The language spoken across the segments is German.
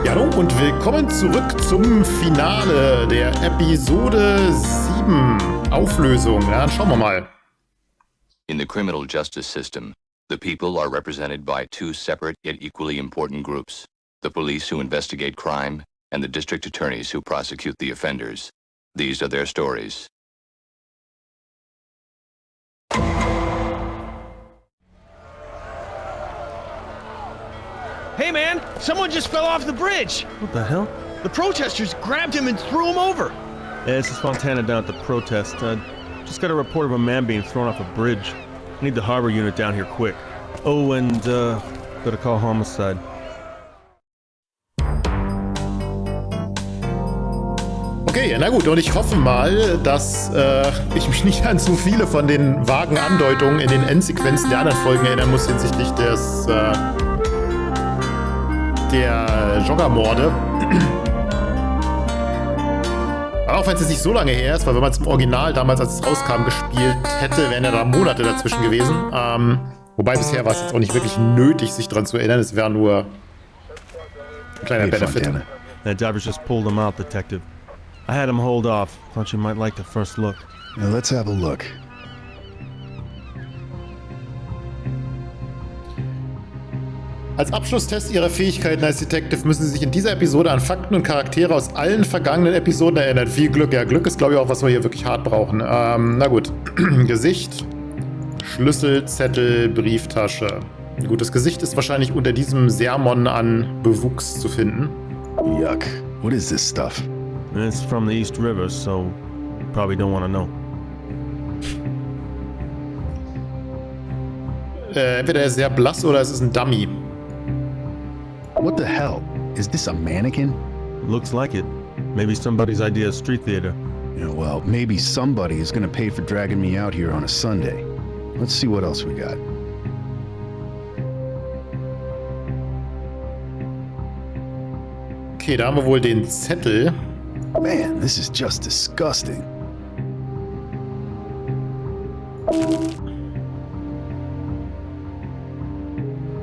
Ja, hallo und willkommen zurück zum Finale der Episode 7, Auflösung. Ja, dann schauen wir mal. In the criminal justice system, the people are represented by two separate yet equally important groups: the police who investigate crime and the district attorneys who prosecute the offenders. These are their stories. Hey man, someone just fell off the bridge! What the hell? The protesters grabbed him and threw him over! Yeah, this is Fontana down at the protest. Just got a report of a man being thrown off a bridge. I need the harbor unit down here quick. Oh, and, gotta call homicide. Okay, na gut, und ich hoffe mal, dass ich mich nicht an zu viele von den vagen Andeutungen in den Endsequenzen der anderen Folgen erinnern muss hinsichtlich der Joggermorde. Aber auch wenn es jetzt nicht so lange her ist, weil wenn man es im Original damals, als es rauskam, gespielt hätte, wären ja da Monate dazwischen gewesen. Wobei bisher war es jetzt auch nicht wirklich nötig, sich daran zu erinnern. Es wäre nur ein kleiner Benefit. Fontana. That divers just pulled him out, Detective. I had him hold off. Thought you might like the first look. Now let's have a look. Als Abschlusstest ihrer Fähigkeiten als Detective müssen sie sich in dieser Episode an Fakten und Charaktere aus allen vergangenen Episoden erinnern. Viel Glück. Ja, Glück ist, glaube ich, auch, was wir hier wirklich hart brauchen. Na gut. Gesicht, Schlüssel, Zettel, Brieftasche. Gut, das Gesicht ist wahrscheinlich unter diesem Sermon an Bewuchs zu finden. Yuck. What is this stuff? It's from the East River, so you probably don't want to know. Entweder er ist sehr blass oder es ist ein Dummy. What the hell? Is this a mannequin? Looks like it. Maybe somebody's idea of street theater. Yeah, well, maybe somebody is gonna pay for dragging me out here on a Sunday. Let's see what else we got. Okay, da haben wir wohl den Zettel. Man, this is just disgusting.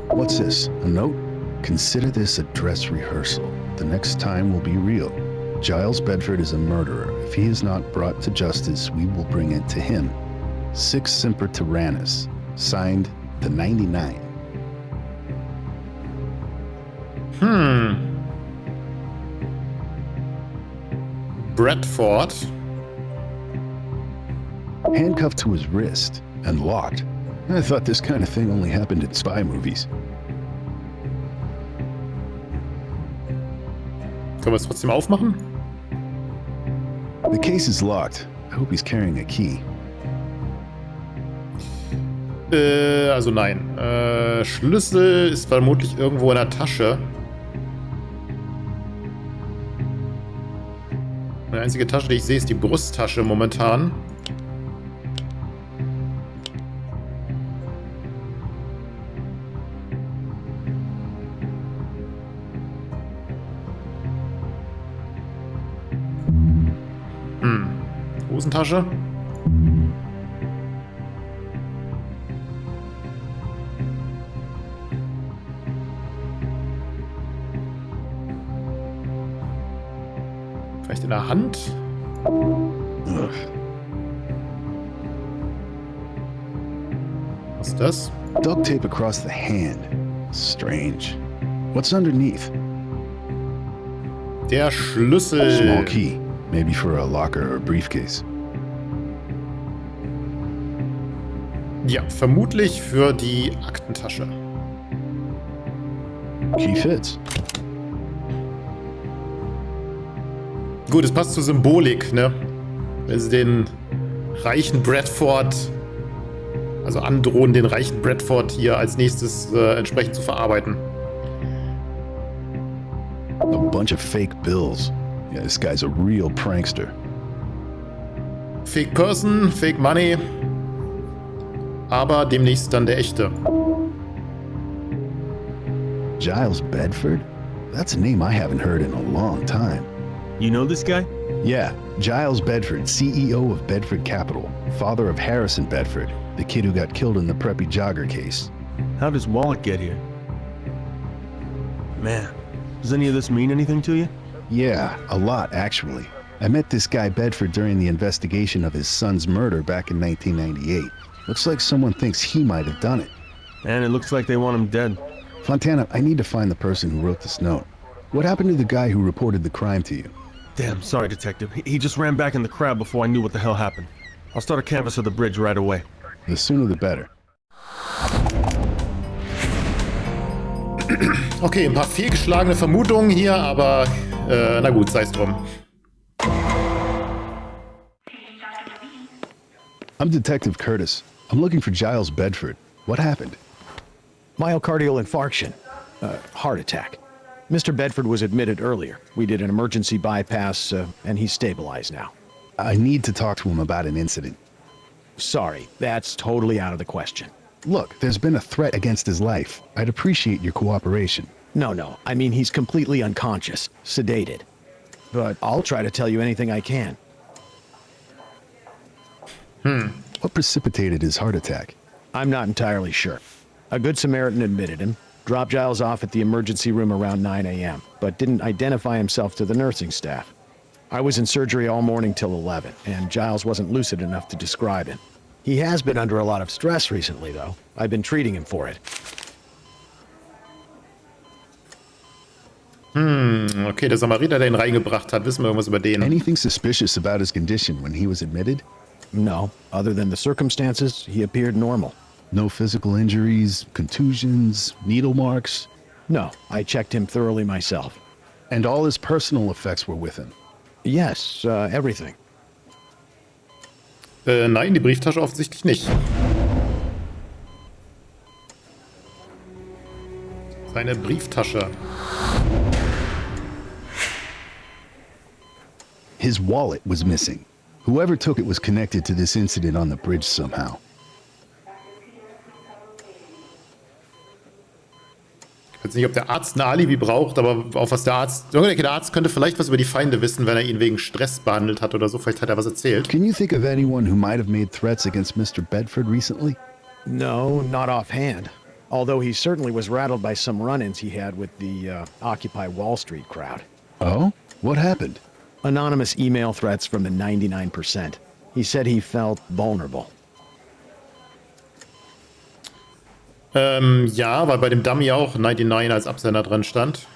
What's this? A note? Consider this a dress rehearsal. The next time will be real. Giles Bedford is a murderer. If he is not brought to justice, we will bring it to him. Six Semper Tyrannis. Signed, the 99. Bradford. Handcuffed to his wrist and locked. I thought this kind of thing only happened in spy movies. Können wir es trotzdem aufmachen? The case is locked. I hope he's carrying a key. Also nein. Schlüssel ist vermutlich irgendwo in der Tasche. Die einzige Tasche, die ich sehe, ist die Brusttasche momentan. Hosentasche. Vielleicht in der Hand. Ugh. Was ist das? Duct tape across the hand. Strange. What's underneath? Der Schlüssel. Small key. Maybe for a locker or briefcase. Ja, vermutlich für die Aktentasche. Key fits. Gut, es passt zur Symbolik, ne? Wenn sie den reichen Bradford, also androhen, den reichen Bradford hier als nächstes entsprechend zu verarbeiten. A bunch of fake bills. Yeah, this guy's a real prankster. Fake Person, Fake Money, aber demnächst dann der echte. Giles Bedford? That's a name I haven't heard in a long time. You know this guy? Yeah, Giles Bedford, CEO of Bedford Capital, father of Harrison Bedford, the kid who got killed in the preppy jogger case. How does Wallach get here? Man, does any of this mean anything to you? Yeah, a lot, actually. I met this guy Bedford during the investigation of his son's murder back in 1998. Looks like someone thinks he might have done it. And it looks like they want him dead. Fontana, I need to find the person who wrote this note. What happened to the guy who reported the crime to you? Damn, sorry, Detective. He just ran back in the crowd before I knew what the hell happened. I'll start a canvass of the bridge right away. The sooner the better. Okay, ein paar fehlgeschlagene Vermutungen hier, aber na gut, sei es drum. I'm Detective Curtis. I'm looking for Giles Bedford. What happened? Myocardial infarction. Heart attack. Mr. Bedford was admitted earlier. We did an emergency bypass, and he's stabilized now. I need to talk to him about an incident. Sorry, that's totally out of the question. Look, there's been a threat against his life. I'd appreciate your cooperation. No, I mean he's completely unconscious, sedated. But I'll try to tell you anything I can. What precipitated his heart attack? I'm not entirely sure. A good Samaritan admitted him, dropped Giles off at the emergency room around 9 a.m., but didn't identify himself to the nursing staff. I was in surgery all morning till 11, and Giles wasn't lucid enough to describe him. He has been under a lot of stress recently, though. I've been treating him for it. Okay, der Samariter, der ihn reingebracht hat, wissen wir irgendwas über den? Anything suspicious about his condition when he was admitted? No, other than the circumstances, he appeared normal. No physical injuries, contusions, needle marks? No, I checked him thoroughly myself. And all his personal effects were with him? Yes, everything. Nein, die Brieftasche offensichtlich nicht. Seine Brieftasche. His wallet was missing. Whoever took it was connected to this incident on the bridge somehow. Ich weiß nicht, ob der Arzt ein Alibi braucht, aber auch was der Arzt... Der Arzt könnte vielleicht was über die Feinde wissen, wenn er ihn wegen Stress behandelt hat oder so. Vielleicht hat er was erzählt. Can you think of anyone who might have made threats against Mr. Bedford recently? No, not offhand. Although he certainly was rattled by some run-ins he had with the Occupy Wall Street crowd. Oh? What happened? Anonymous email threats from the 99%. He said he felt vulnerable. Ja, weil bei dem Dummy auch 99 als Absender drin stand.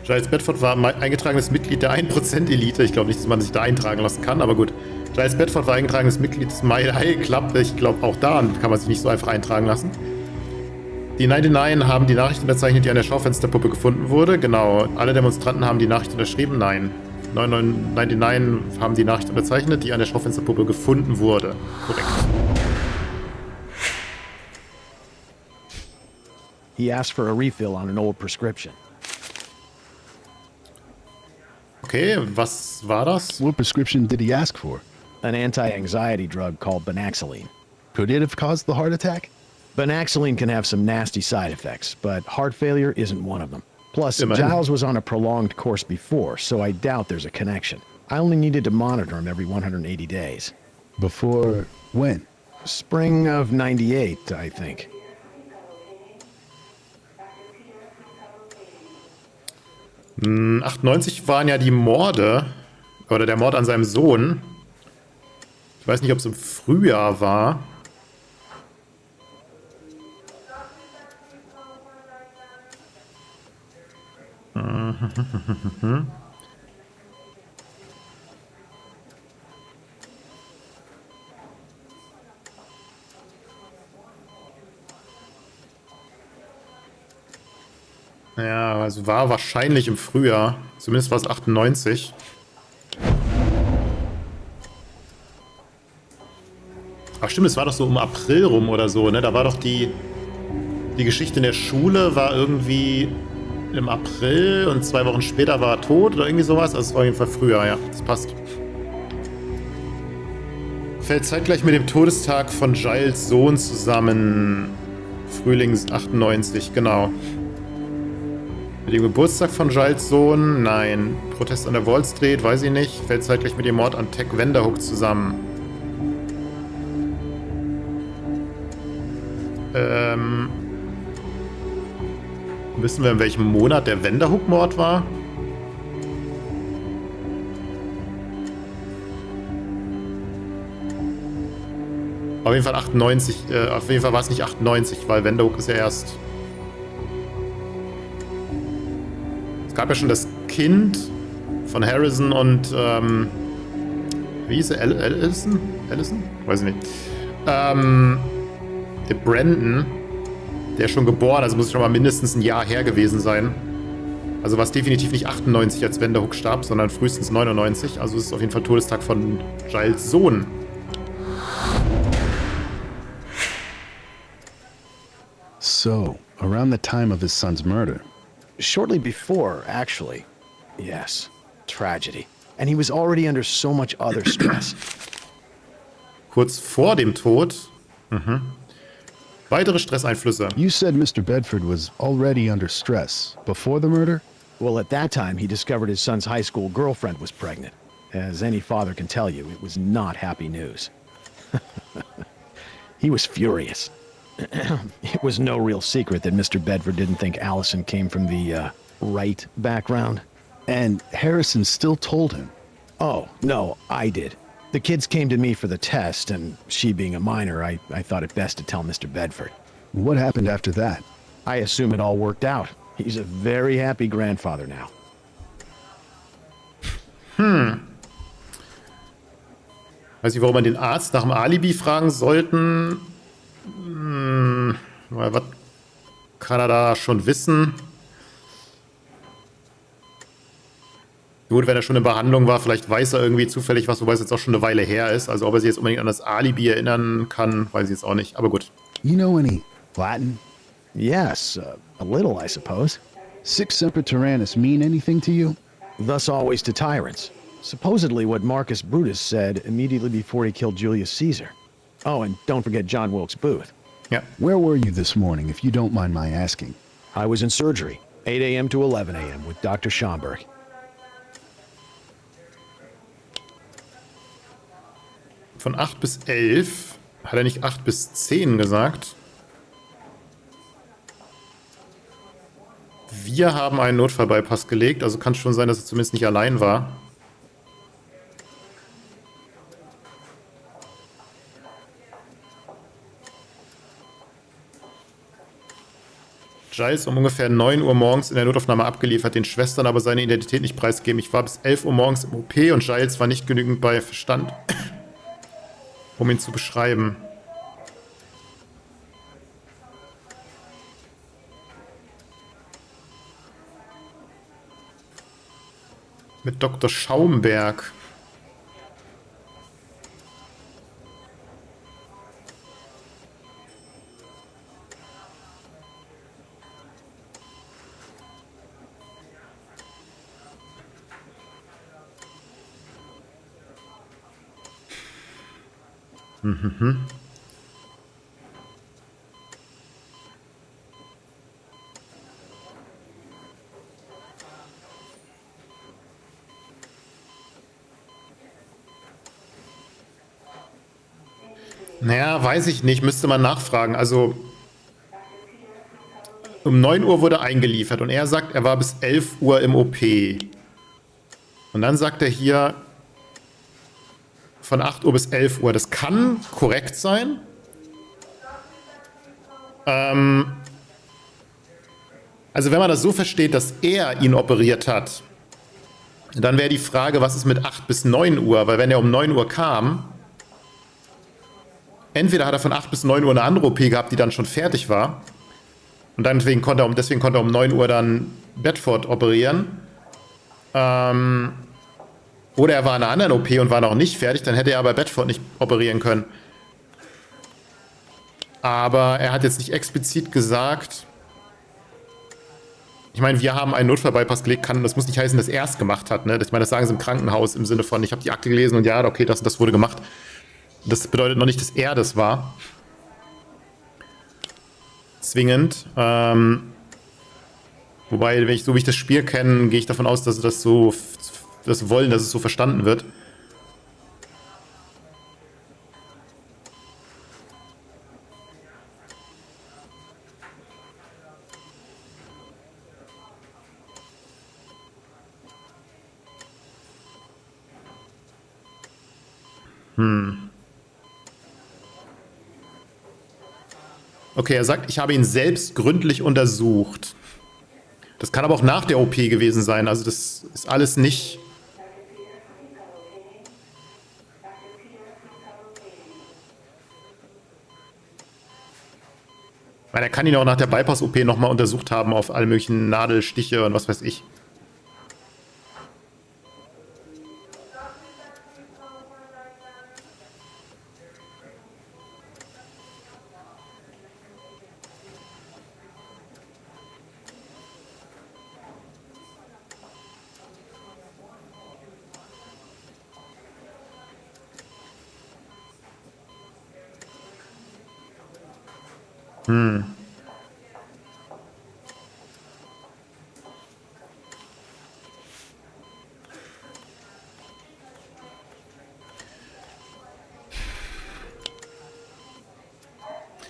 Giles Bedford war eingetragenes Mitglied der 1%-Elite. Ich glaube nicht, dass man sich da eintragen lassen kann, aber gut. Giles Bedford war eingetragenes Mitglied des Mile High Club. Ich glaube, auch da kann man sich nicht so einfach eintragen lassen. Die 99 haben die Nachricht unterzeichnet, die an der Schaufensterpuppe gefunden wurde. Genau. Alle Demonstranten haben die Nachricht unterschrieben. Nein. 99 haben die Nachricht unterzeichnet, die an der Schaufensterpuppe gefunden wurde. Korrekt. He asked for a refill on an old prescription. Okay, was war das? What prescription did he ask for? An anti-anxiety drug called Banaxolene. Could it have caused the heart attack? Banaxolene can have some nasty side effects, but heart failure isn't one of them. Plus, Imagine. Giles was on a prolonged course before, so I doubt there's a connection. I only needed to monitor him every 180 days. Before when? Spring of 98, I think. Hm, 98 waren ja die Morde, oder der Mord an seinem Sohn. Ich weiß nicht, ob es im Frühjahr war. Ja, also war wahrscheinlich im Frühjahr. Zumindest war es 98. Ach stimmt, es war doch so um April rum oder so, ne? Da war doch die Geschichte in der Schule war irgendwie im April und 2 Wochen später war er tot oder irgendwie sowas. Also es war auf jeden Fall früher, ja. Das passt. Fällt zeitgleich mit dem Todestag von Giles Sohn zusammen. Frühling 98, genau. Mit dem Geburtstag von Giles Sohn? Nein. Protest an der Wall Street? Weiß ich nicht. Fällt zeitgleich mit dem Mord an Tech Vanderhook zusammen. Wissen wir, in welchem Monat der Wenderhook-Mord war? Auf jeden Fall 98, auf jeden Fall war es nicht 98, weil Wenderhook ist ja erst... Es gab ja schon das Kind von Harrison und, wie hieß er? Allison? Weiß ich nicht. Der Brandon, der ist schon geboren, also muss schon mal mindestens ein Jahr her gewesen sein. Also war es definitiv nicht 98, als Wenderhook starb, sondern frühestens 99. Also es ist auf jeden Fall Todestag von Giles Sohn. So, around the time of his son's murder. Shortly before, actually. Yes. Tragedy. And he was already under so much other stress. Kurz vor dem Tod. Weitere Stresseinflüsse. You said Mr. Bedford was already under stress before the murder? Well, at that time, he discovered his son's high school girlfriend was pregnant. As any father can tell you, it was not happy news. He was furious. It was no real secret that Mr. Bedford didn't think Allison came from the, right background. And Harrison still told him. Oh, no, I did. The kids came to me for the test, and she being a minor, I thought it best to tell Mr. Bedford. What happened after that? I assume it all worked out. He's a very happy grandfather now. Weiß nicht, warum man den Arzt nach dem Alibi fragen sollten. Weil was kann er da schon wissen? Gut, wenn er schon in Behandlung war, vielleicht weiß er irgendwie zufällig was, wobei es jetzt auch schon eine Weile her ist. Also ob er sich jetzt unbedingt an das Alibi erinnern kann, weiß ich jetzt auch nicht. Aber gut. You know any Latin? Yes, a little, I suppose. Sic semper tyrannis mean anything to you? Thus always to tyrants. Supposedly what Marcus Brutus said immediately before he killed Julius Caesar. Oh, and don't forget John Wilkes Booth. Ja. Where were you this morning, if you don't mind my asking? I was in surgery, 8 a.m. to 11 a.m. with Dr. Schomburg. Von 8 bis 11. Hat er nicht 8 bis 10 gesagt? Wir haben einen Notfallbeipass gelegt, also kann es schon sein, dass er zumindest nicht allein war. Giles um ungefähr 9 Uhr morgens in der Notaufnahme abgeliefert, den Schwestern aber seine Identität nicht preisgegeben. Ich war bis 11 Uhr morgens im OP und Giles war nicht genügend bei Verstand, um ihn zu beschreiben. Mit Dr. Schaumberg. Naja, weiß ich nicht, müsste man nachfragen. Also um 9 Uhr wurde eingeliefert und er sagt, er war bis 11 Uhr im OP. Und dann sagt er hier von 8 Uhr bis 11 Uhr. Das kann korrekt sein. Also wenn man das so versteht, dass er ihn operiert hat, dann wäre die Frage, was ist mit 8 bis 9 Uhr? Weil wenn er um 9 Uhr kam, entweder hat er von 8 bis 9 Uhr eine andere OP gehabt, die dann schon fertig war. Und dann deswegen konnte er um 9 Uhr dann Bedford operieren. Oder er war in einer anderen OP und war noch nicht fertig, dann hätte er aber Bedford nicht operieren können. Aber er hat jetzt nicht explizit gesagt... Ich meine, wir haben einen Notfallbeipass gelegt, das muss nicht heißen, dass er es gemacht hat. Ne? Ich meine, das sagen sie im Krankenhaus im Sinne von, ich habe die Akte gelesen und ja, okay, das wurde gemacht. Das bedeutet noch nicht, dass er das war. Zwingend. Wobei, so wie ich das Spiel kenne, gehe ich davon aus, dass sie das so, dass es so verstanden wird. Okay, er sagt, ich habe ihn selbst gründlich untersucht. Das kann aber auch nach der OP gewesen sein. Also das ist alles nicht... Ich meine, er kann ihn auch nach der Bypass-OP nochmal untersucht haben auf alle möglichen Nadelstiche und was weiß ich.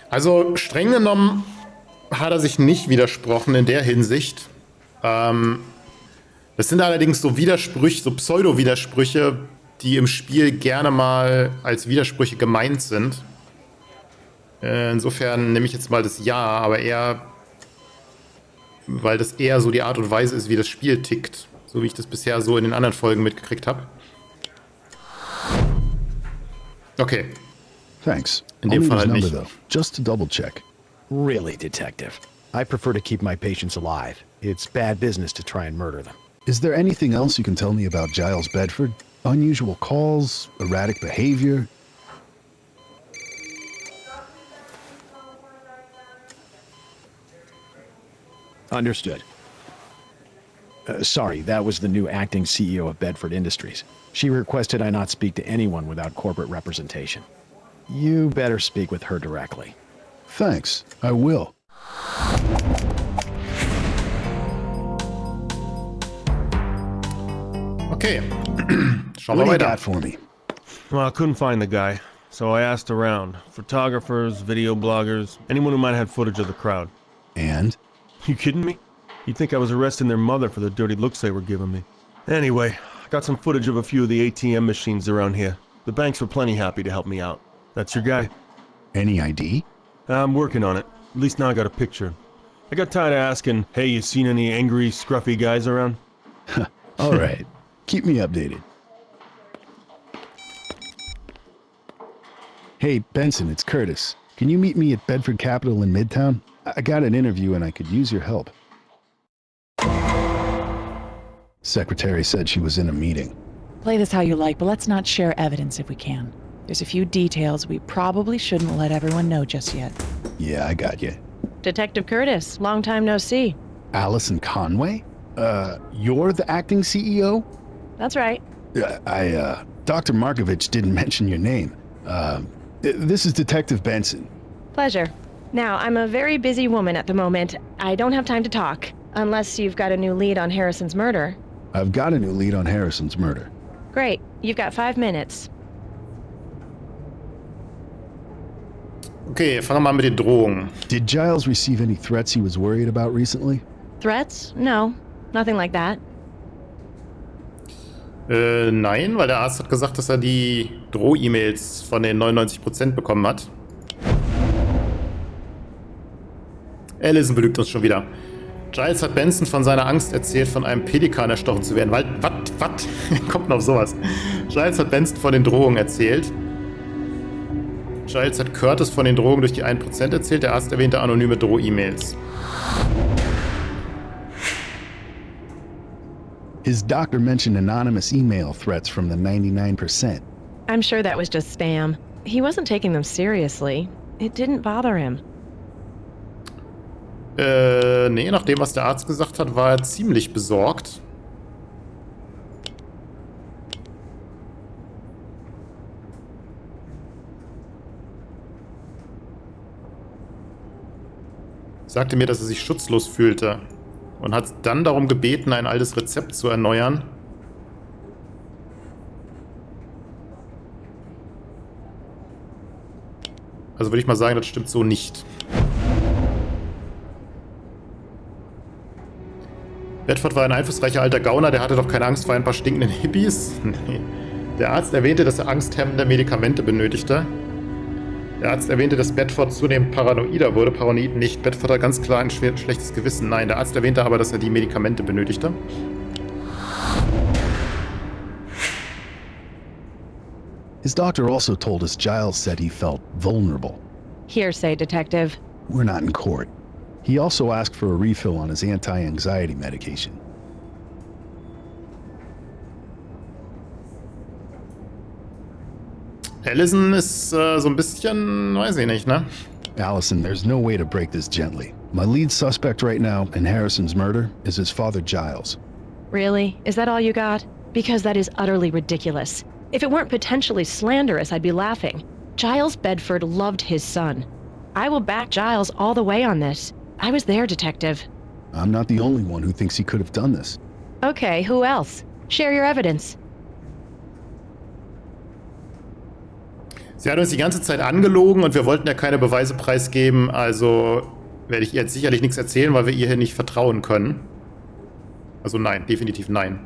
Also streng genommen hat er sich nicht widersprochen in der Hinsicht. Das sind allerdings so Widersprüche, so Pseudo-Widersprüche, die im Spiel gerne mal als Widersprüche gemeint sind. Insofern nehme ich jetzt mal das Ja, aber eher, weil das eher so die Art und Weise ist, wie das Spiel tickt. So wie ich das bisher so in den anderen Folgen mitgekriegt habe. Okay. Thanks. In dem I'll Fall need halt his nicht. number, though, just to double check. Really, Detective? I prefer to keep my patients alive. It's bad business to try and murder them. Is there anything else you can tell me about Giles Bedford? Unusual calls, erratic behavior? Understood. Sorry, that was the new acting CEO of Bedford Industries. She requested I not speak to anyone without corporate representation. You better speak with her directly. Thanks, I will. Okay. Schauen wir What do you weiter. got for me? Well, I couldn't find the guy, so I asked around. Photographers, video bloggers, anyone who might have had footage of the crowd. And? You kidding me? You'd think I was arresting their mother for the dirty looks they were giving me. Anyway, I got some footage of a few of the ATM machines around here. The banks were plenty happy to help me out. That's your guy? Any ID? I'm working on it. At least now I got a picture. I got tired of asking, hey, you seen any angry, scruffy guys around? All right. Keep me updated. Hey, Benson, it's Curtis. Can you meet me at Bedford Capital in Midtown? I got an interview and I could use your help. Secretary said she was in a meeting. Play this how you like, but let's not share evidence if we can. There's a few details we probably shouldn't let everyone know just yet. Yeah, I got you. Detective Curtis, long time no see. Allison Conway? You're the acting CEO? That's right. Dr. Markovich didn't mention your name. This is Detective Benson. Pleasure. Now, I'm a very busy woman at the moment. I don't have time to talk, unless you've got a new lead on Harrison's murder. I've got a new lead on Harrison's murder. Great. You've got 5 minutes. Okay, fangen wir mal mit den Drohungen. Did Giles receive any threats he was worried about recently? Threats? No. Nothing like that. Nein, weil der Arzt hat gesagt, dass er die Droh-E-Mails von den 99% bekommen hat. Allison belügt uns schon wieder. Giles hat Benson von seiner Angst erzählt, von einem Pelikan erstochen zu werden. Was? Kommt noch sowas. Giles hat Benson von den Drohungen erzählt. Giles hat Curtis von den Drohungen durch die 1% erzählt. Der Arzt erwähnte anonyme Droh-E-Mails. His doctor mentioned anonymous email threats from the 99%. I'm sure that was just spam. He wasn't taking them seriously. It didn't bother him. Nee, nach dem, was der Arzt gesagt hat, war er ziemlich besorgt. Sagte mir, dass er sich schutzlos fühlte und hat dann darum gebeten, ein altes Rezept zu erneuern. Also würde ich mal sagen, das stimmt so nicht. Bedford war ein einflussreicher alter Gauner, der hatte doch keine Angst vor ein paar stinkenden Hippies. Nee. Der Arzt erwähnte, dass er angsthemmende Medikamente benötigte. Der Arzt erwähnte, dass Bedford zunehmend paranoider wurde. Paranoid nicht. Bedford hat ganz klar ein schlechtes Gewissen. Nein, der Arzt erwähnte aber, dass er die Medikamente benötigte. His doctor also told us Giles said he felt vulnerable. Hearsay, Detective. We're not in court. He also asked for a refill on his anti-anxiety medication. Allison ist so ein bisschen, weiß ich nicht, ne? Allison, there's no way to break this gently. My lead suspect right now in Harrison's murder is his father, Giles. Really? Is that all you got? Because that is utterly ridiculous. If it weren't potentially slanderous, I'd be laughing. Giles Bedford loved his son. I will back Giles all the way on this. I was there, Detective. I'm not the only one who thinks he could have done this. Okay, who else? Share your evidence. Sie hat uns die ganze Zeit angelogen und wir wollten ja keine Beweise preisgeben, also werde ich ihr jetzt sicherlich nichts erzählen, weil wir ihr hier nicht vertrauen können. Also nein, definitiv nein.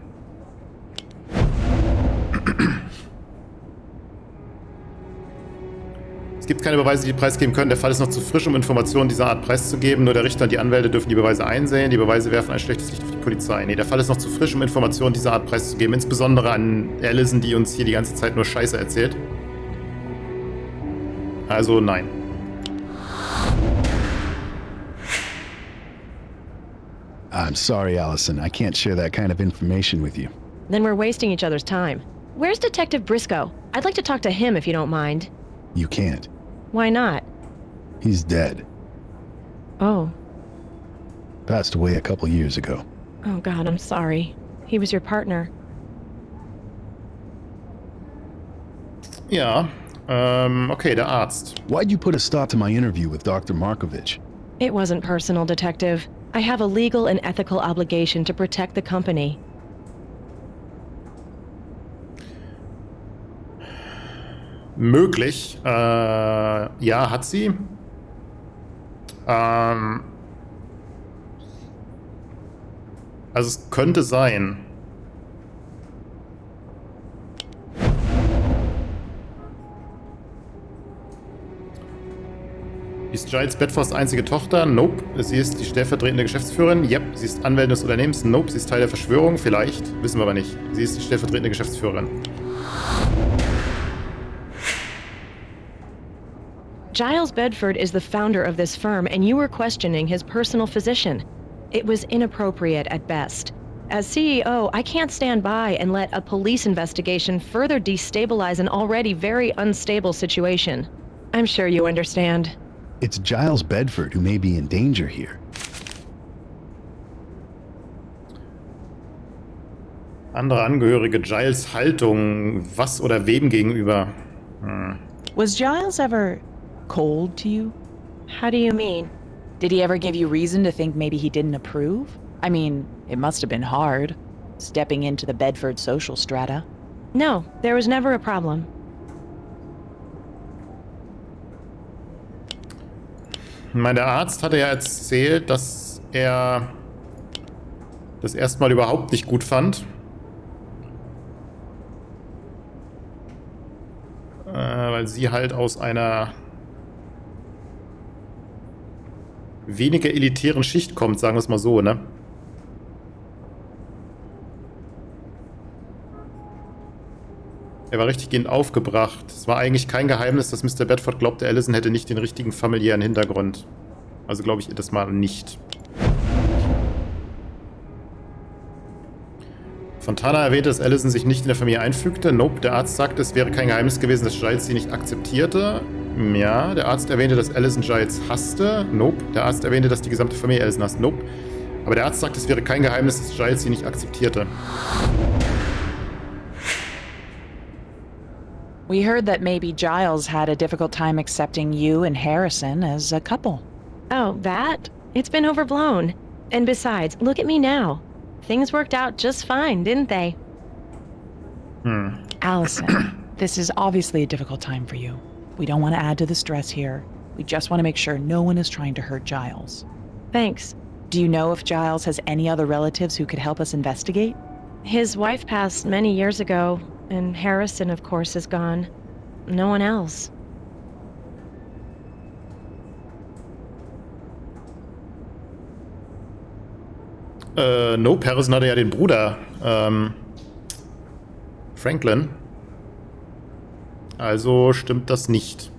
Es gibt keine Beweise, die preisgeben können. Der Fall ist noch zu frisch, um Informationen dieser Art preiszugeben. Nur der Richter und die Anwälte dürfen die Beweise einsehen. Die Beweise werfen ein schlechtes Licht auf die Polizei. Nee, der Fall ist noch zu frisch, um Informationen dieser Art preiszugeben. Insbesondere an Allison, die uns hier die ganze Zeit nur Scheiße erzählt. Also nein. I'm sorry, Allison. I can't share that kind of information with you. Then we're wasting each other's time. Where's Detective Briscoe? I'd like to talk to him if you don't mind. You can't. Why not? He's dead. Oh. Passed away a couple years ago. Oh God, I'm sorry. He was your partner. Ja, okay, der Arzt. Why'd you put a stop to my interview with Dr. Markovich? It wasn't personal, Detective. I have a legal and ethical obligation to protect the company. Möglich. Ja, hat sie. Also es könnte sein. Ist Giles Bedfords einzige Tochter? Nope. Sie ist die stellvertretende Geschäftsführerin? Yep. Sie ist Anwältin des Unternehmens? Nope. Sie ist Teil der Verschwörung? Vielleicht. Wissen wir aber nicht. Sie ist die stellvertretende Geschäftsführerin. Giles Bedford is the founder of this firm, and you were questioning his personal physician. It was inappropriate at best. As CEO, I can't stand by and let a police investigation further destabilize an already very unstable situation. I'm sure you understand. It's Giles Bedford who may be in danger here. Andere Angehörige, Giles Haltung, was oder wem gegenüber? Was Giles ever cold to you? How do you mean? Did he ever give you reason to think maybe he didn't approve? I mean, it must have been hard, stepping into the Bedford social strata. No, there was never a problem. Ich meine, der Arzt hatte ja erzählt, dass er das erstmal überhaupt nicht gut fand. Weil sie halt aus einer weniger elitären Schicht kommt, sagen wir es mal so, ne? Er war richtiggehend aufgebracht. Es war eigentlich kein Geheimnis, dass Mr. Bedford glaubte, Allison hätte nicht den richtigen familiären Hintergrund. Also glaube ich das mal nicht. Fontana erwähnte, dass Allison sich nicht in der Familie einfügte. Nope, der Arzt sagte, es wäre kein Geheimnis gewesen, dass Giles sie nicht akzeptierte. Ja, der Arzt erwähnte, dass Allison Giles hasste. Nope, der Arzt erwähnte, dass die gesamte Familie Allison hasst. Nope. Aber der Arzt sagte, es wäre kein Geheimnis, dass Giles sie nicht akzeptierte. We heard that maybe Giles had a difficult time accepting you and Harrison as a couple. Oh, that? It's been overblown. And besides, look at me now. Things worked out just fine, didn't they? Allison, this is obviously a difficult time for you. We don't want to add to the stress here. We just want to make sure no one is trying to hurt Giles. Thanks. Do you know if Giles has any other relatives who could help us investigate? His wife passed many years ago. And Harrison, of course, is gone. No one else. Nope, Harrison hatte ja den Bruder, Franklin. Also stimmt das nicht.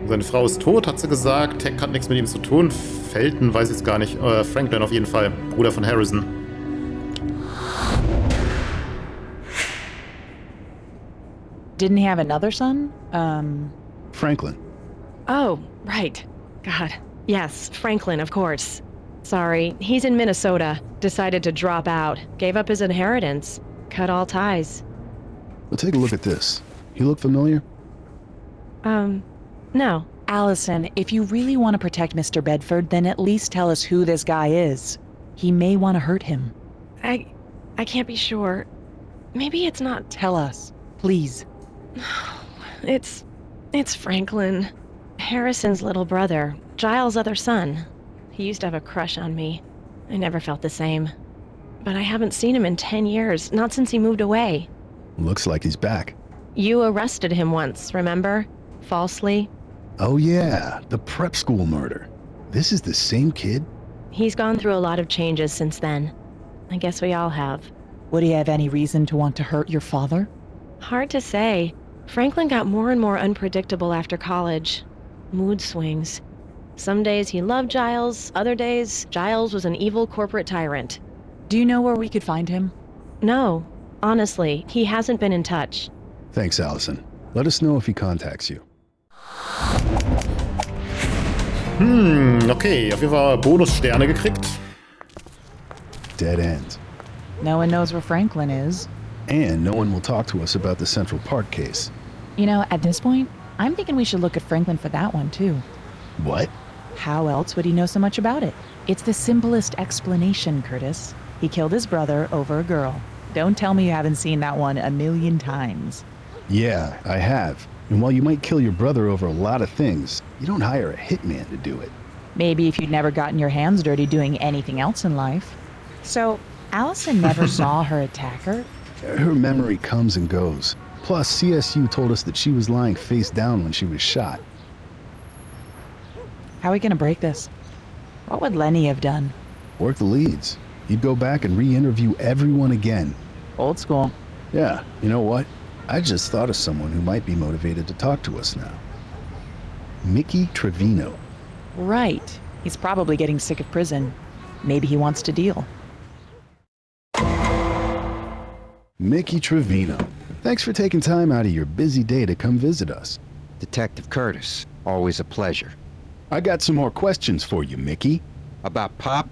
Seine Frau ist tot, hat sie gesagt. Tech hat nichts mit ihm zu tun. Felton weiß ich jetzt gar nicht. Franklin auf jeden Fall. Bruder von Harrison. Didn't he have another son? Franklin. Oh, right. God. Yes, Franklin, of course. Sorry, he's in Minnesota. Decided to drop out. Gave up his inheritance. Cut all ties. Well, take a look at this. You look familiar? No. Allison, if you really want to protect Mr. Bedford, then at least tell us who this guy is. He may want to hurt him. I can't be sure. Maybe it's not... Tell us, please. It's Franklin. Harrison's little brother. Giles' other son. He used to have a crush on me. I never felt the same. But I haven't seen him in 10 years, not since he moved away. Looks like he's back. You arrested him once, remember? Falsely. Oh yeah, the prep school murder. This is the same kid? He's gone through a lot of changes since then. I guess we all have. Would he have any reason to want to hurt your father? Hard to say. Franklin got more and more unpredictable after college. Mood swings. Some days he loved Giles, other days Giles was an evil corporate tyrant. Do you know where we could find him? No. Honestly, he hasn't been in touch. Thanks, Allison. Let us know if he contacts you. Okay. Auf jeden Fall Bonussterne gekriegt. Dead end. No one knows where Franklin is. And no one will talk to us about the Central Park case. You know, at this point, I'm thinking we should look at Franklin for that one, too. What? How else would he know so much about it? It's the simplest explanation, Curtis. He killed his brother over a girl. Don't tell me you haven't seen that one a million times. Yeah, I have. And while you might kill your brother over a lot of things, you don't hire a hitman to do it. Maybe if you'd never gotten your hands dirty doing anything else in life. So, Allison never saw her attacker? Her memory comes and goes. Plus, CSU told us that she was lying face down when she was shot. How are we gonna break this? What would Lenny have done? Work the leads. You'd go back and re-interview everyone again. Old school. Yeah, you know what? I just thought of someone who might be motivated to talk to us now. Mickey Trevino. Right. He's probably getting sick of prison. Maybe he wants to deal. Mickey Trevino. Thanks for taking time out of your busy day to come visit us. Detective Curtis, always a pleasure. I got some more questions for you, Mickey. About Pop?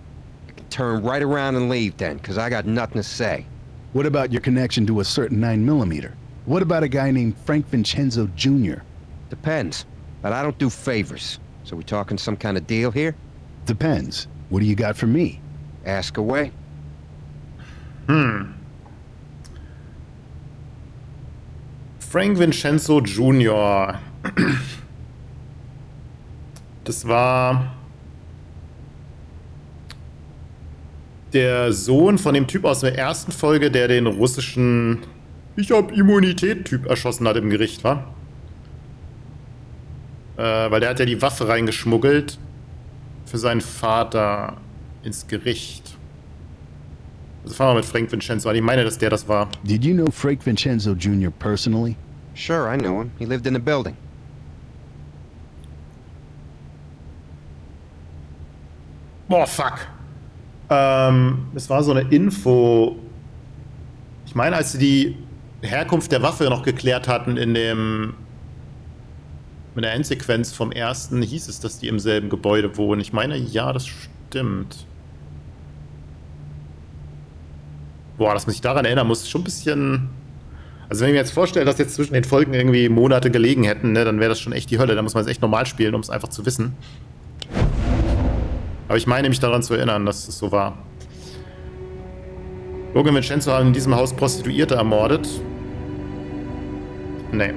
I can turn right around and leave then, because I got nothing to say. What about your connection to a certain 9mm? What about a guy named Frank Vincenzo Jr.? Depends, but I don't do favors. So we talking some kind of deal here? Depends. What do you got for me? Ask away. Frank Vincenzo Jr. Das war der Sohn von dem Typ aus der ersten Folge, der den russischen Ich hab Immunität-Typ erschossen hat im Gericht, wa? Weil der hat ja die Waffe reingeschmuggelt für seinen Vater ins Gericht. Also fangen wir mit Frank Vincenzo an. Ich meine, dass der das war. Did you know Frank Vincenzo Jr. personally? Sure, I knew him. He lived in the building. Boah, fuck. Es war so eine Info. Ich meine, als sie die Herkunft der Waffe noch geklärt hatten in der Endsequenz vom ersten, hieß es, dass die im selben Gebäude wohnen. Ich meine, ja, das stimmt. Boah, dass man sich daran erinnern muss, ist schon ein bisschen... Also wenn ich mir jetzt vorstelle, dass jetzt zwischen den Folgen irgendwie Monate gelegen hätten, ne, dann wäre das schon echt die Hölle. Da muss man es echt normal spielen, um es einfach zu wissen. Aber ich meine mich daran zu erinnern, dass es so war. Logan und Vincenzo haben in diesem Haus Prostituierte ermordet. Nee.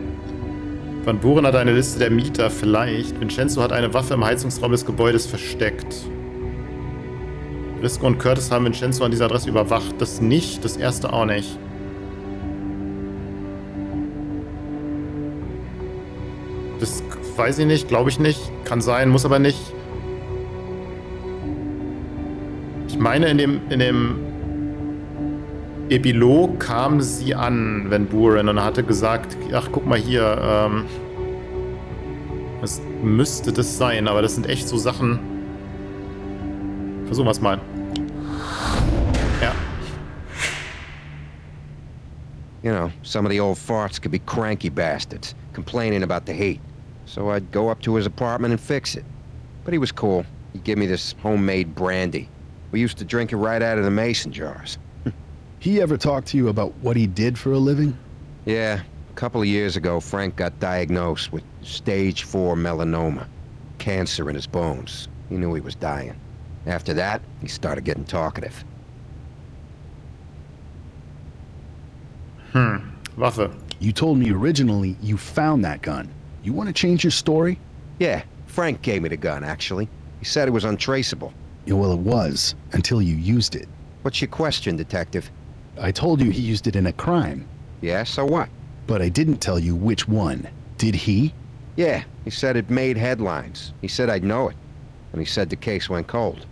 Van Buren hat eine Liste der Mieter, vielleicht. Vincenzo hat eine Waffe im Heizungsraum des Gebäudes versteckt. Briscoe und Curtis haben Vincenzo an dieser Adresse überwacht. Das nicht, das erste auch nicht. Das weiß ich nicht, glaube ich nicht. Kann sein, muss aber nicht. Ich meine, in dem Epilog kam sie an, Van Buren, und hatte gesagt, ach, guck mal hier, das müsste das sein, aber das sind echt so Sachen. Versuchen wir es mal. Ja. You know, some of the old farts could be cranky bastards, complaining about the heat. So I'd go up to his apartment and fix it. But he was cool. He'd give me this homemade brandy. We used to drink it right out of the mason jars. He ever talk to you about what he did for a living? Yeah, a couple of years ago, Frank got diagnosed with stage 4 melanoma. Cancer in his bones. He knew he was dying. After that, he started getting talkative. Waffe. You told me originally you found that gun. You want to change your story? Yeah, Frank gave me the gun, actually. He said it was untraceable. Yeah, well, it was, until you used it. What's your question, Detective? I told you he used it in a crime. Yeah, so what? But I didn't tell you which one. Did he? Yeah, he said it made headlines. He said I'd know it. And he said the case went cold.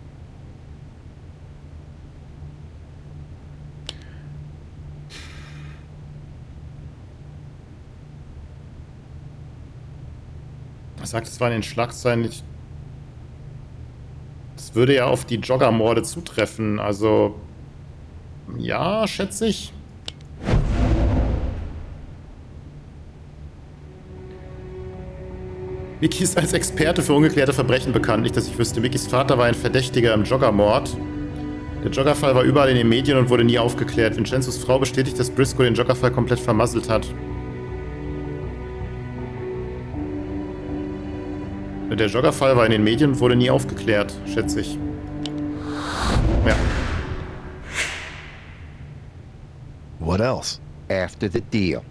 Er sagt, es war in den Schlagzeilen nicht. Das würde ja auf die Joggermorde zutreffen. Also, ja, schätze ich. Mickey ist als Experte für ungeklärte Verbrechen bekannt. Nicht, dass ich wüsste. Mickys Vater war ein Verdächtiger im Joggermord. Der Joggerfall war überall in den Medien und wurde nie aufgeklärt. Vincenzos Frau bestätigt, dass Briscoe den Joggerfall komplett vermasselt hat. Der Joggerfall war in den Medien und wurde nie aufgeklärt, schätze ich. Ja. What else? After the deal.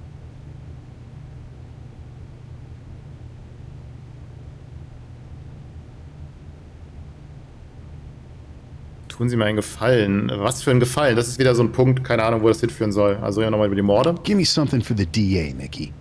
Tun Sie mir einen Gefallen. Was für ein Gefallen? Das ist wieder so ein Punkt, keine Ahnung, wo das hinführen soll. Also ja, nochmal über die Morde. Give me something for the DA, Mickey.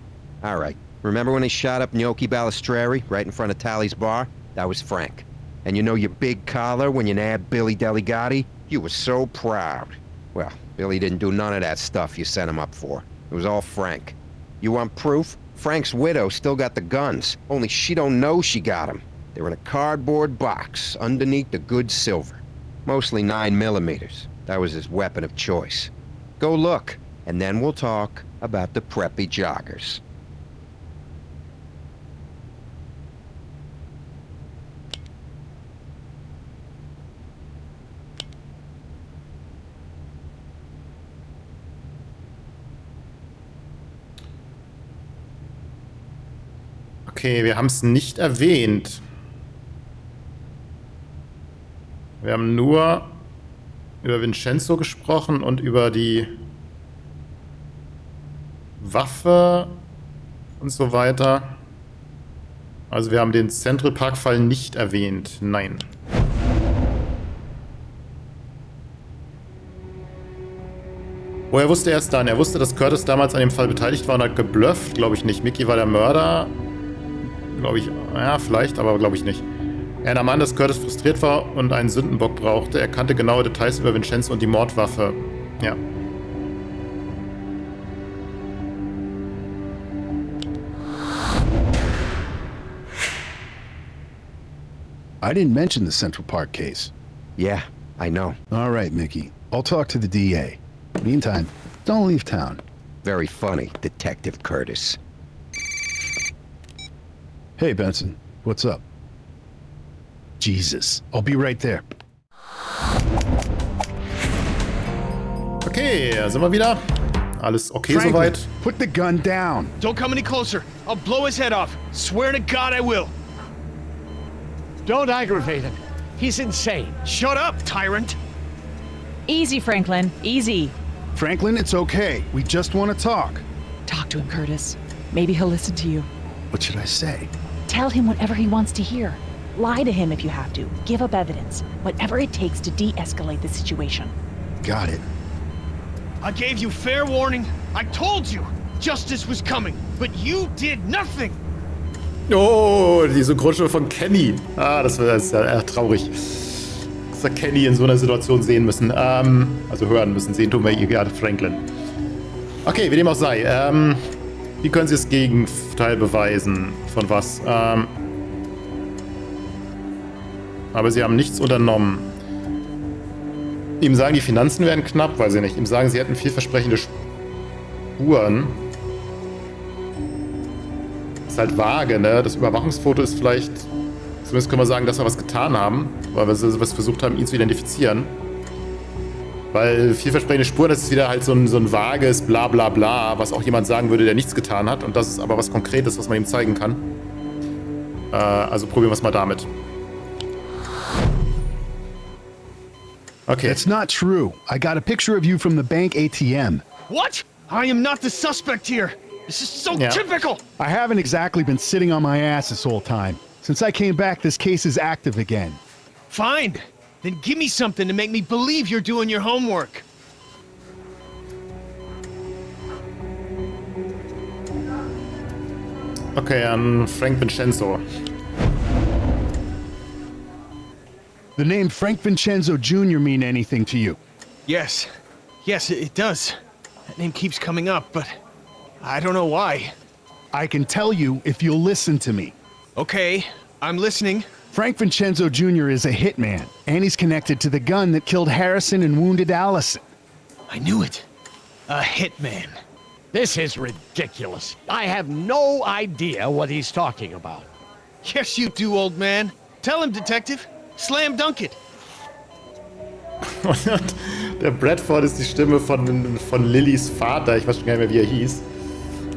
All right. Remember when they shot up Gnocchi Balistreri right in front of Tally's bar? That was Frank. And you know your big collar when you nabbed Billy Delegati? You were so proud. Well, Billy didn't do none of that stuff you sent him up for. It was all Frank. You want proof? Frank's widow still got the guns, only she don't know she got them. They're in a cardboard box underneath the good silver. Mostly 9mm. That was his weapon of choice. Go look, and then we'll talk about the preppy joggers. Okay, wir haben es nicht erwähnt. Wir haben nur über Vincenzo gesprochen und über die Waffe und so weiter. Also wir haben den Central Park-Fall nicht erwähnt. Nein. Woher wusste er es dann? Er wusste, dass Curtis damals an dem Fall beteiligt war und hat geblufft. Glaube ich nicht. Mickey war der Mörder. Glaube ich. Ja, vielleicht, aber glaube ich nicht. Er nahm an, dass Curtis frustriert war und einen Sündenbock brauchte. Er kannte genaue Details über Vincenzo und die Mordwaffe. Ja. I didn't mention the Central Park case. Yeah, I know. All right, Mickey. I'll talk to the DA. Meantime, don't leave town. Very funny, Detective Curtis. Hey, Benson. What's up? Jesus. I'll be right there. Okay, da sind wir wieder. Alles okay Franklin, soweit. put the gun down. Don't come any closer. I'll blow his head off. Swear to God I will. Don't aggravate him. He's insane. Shut up, tyrant. Easy, Franklin. Easy. Franklin, it's okay. We just want to talk. Talk to him, Curtis. Maybe he'll listen to you. What should I say? Tell him whatever he wants to hear. Lie to him if you have to. Give up evidence. Whatever it takes to de-escalate the situation. Got it. I gave you fair warning. I told you justice was coming, but you did nothing. Oh, die Synchronstimme von Kenny. Das ist ja eher traurig. Dass wir Kenny in so einer Situation sehen müssen. Also hören müssen. Sehen tun wir ihr Franklin. Okay, wie dem auch sei. Wie können Sie das Gegenteil beweisen? Von was? Aber Sie haben nichts unternommen. Ihm sagen, die Finanzen werden knapp, weiß ich nicht. Ihm sagen, Sie hätten vielversprechende Spuren. Ist halt vage, ne? Das Überwachungsfoto ist vielleicht... Zumindest können wir sagen, dass wir was getan haben, weil wir was versucht haben, ihn zu identifizieren. Weil vielversprechende Spuren, das ist wieder halt so ein vages Bla bla bla, was auch jemand sagen würde, der nichts getan hat. Und das ist aber was Konkretes, was man ihm zeigen kann. Also probieren wir es mal damit. Okay. That's not true. I got a picture of you from the bank ATM. What? I am not the suspect here. This is so typical. I haven't exactly been sitting on my ass this whole time. Since I came back, this case is active again. Fine. Then give me something to make me believe you're doing your homework. Okay, Frank Vincenzo. The name Frank Vincenzo Jr. mean anything to you? Yes. Yes, it does. That name keeps coming up, but I don't know why. I can tell you if you'll listen to me. Okay, I'm listening. Frank Vincenzo Jr. is a hitman, and he's connected to the gun that killed Harrison and wounded Allison. I knew it. A hitman. This is ridiculous. I have no idea what he's talking about. Yes, you do, old man. Tell him, detective. Slam dunk it. Der Bradford ist die Stimme von Lillys Vater. Ich weiß schon gar nicht mehr, wie er hieß.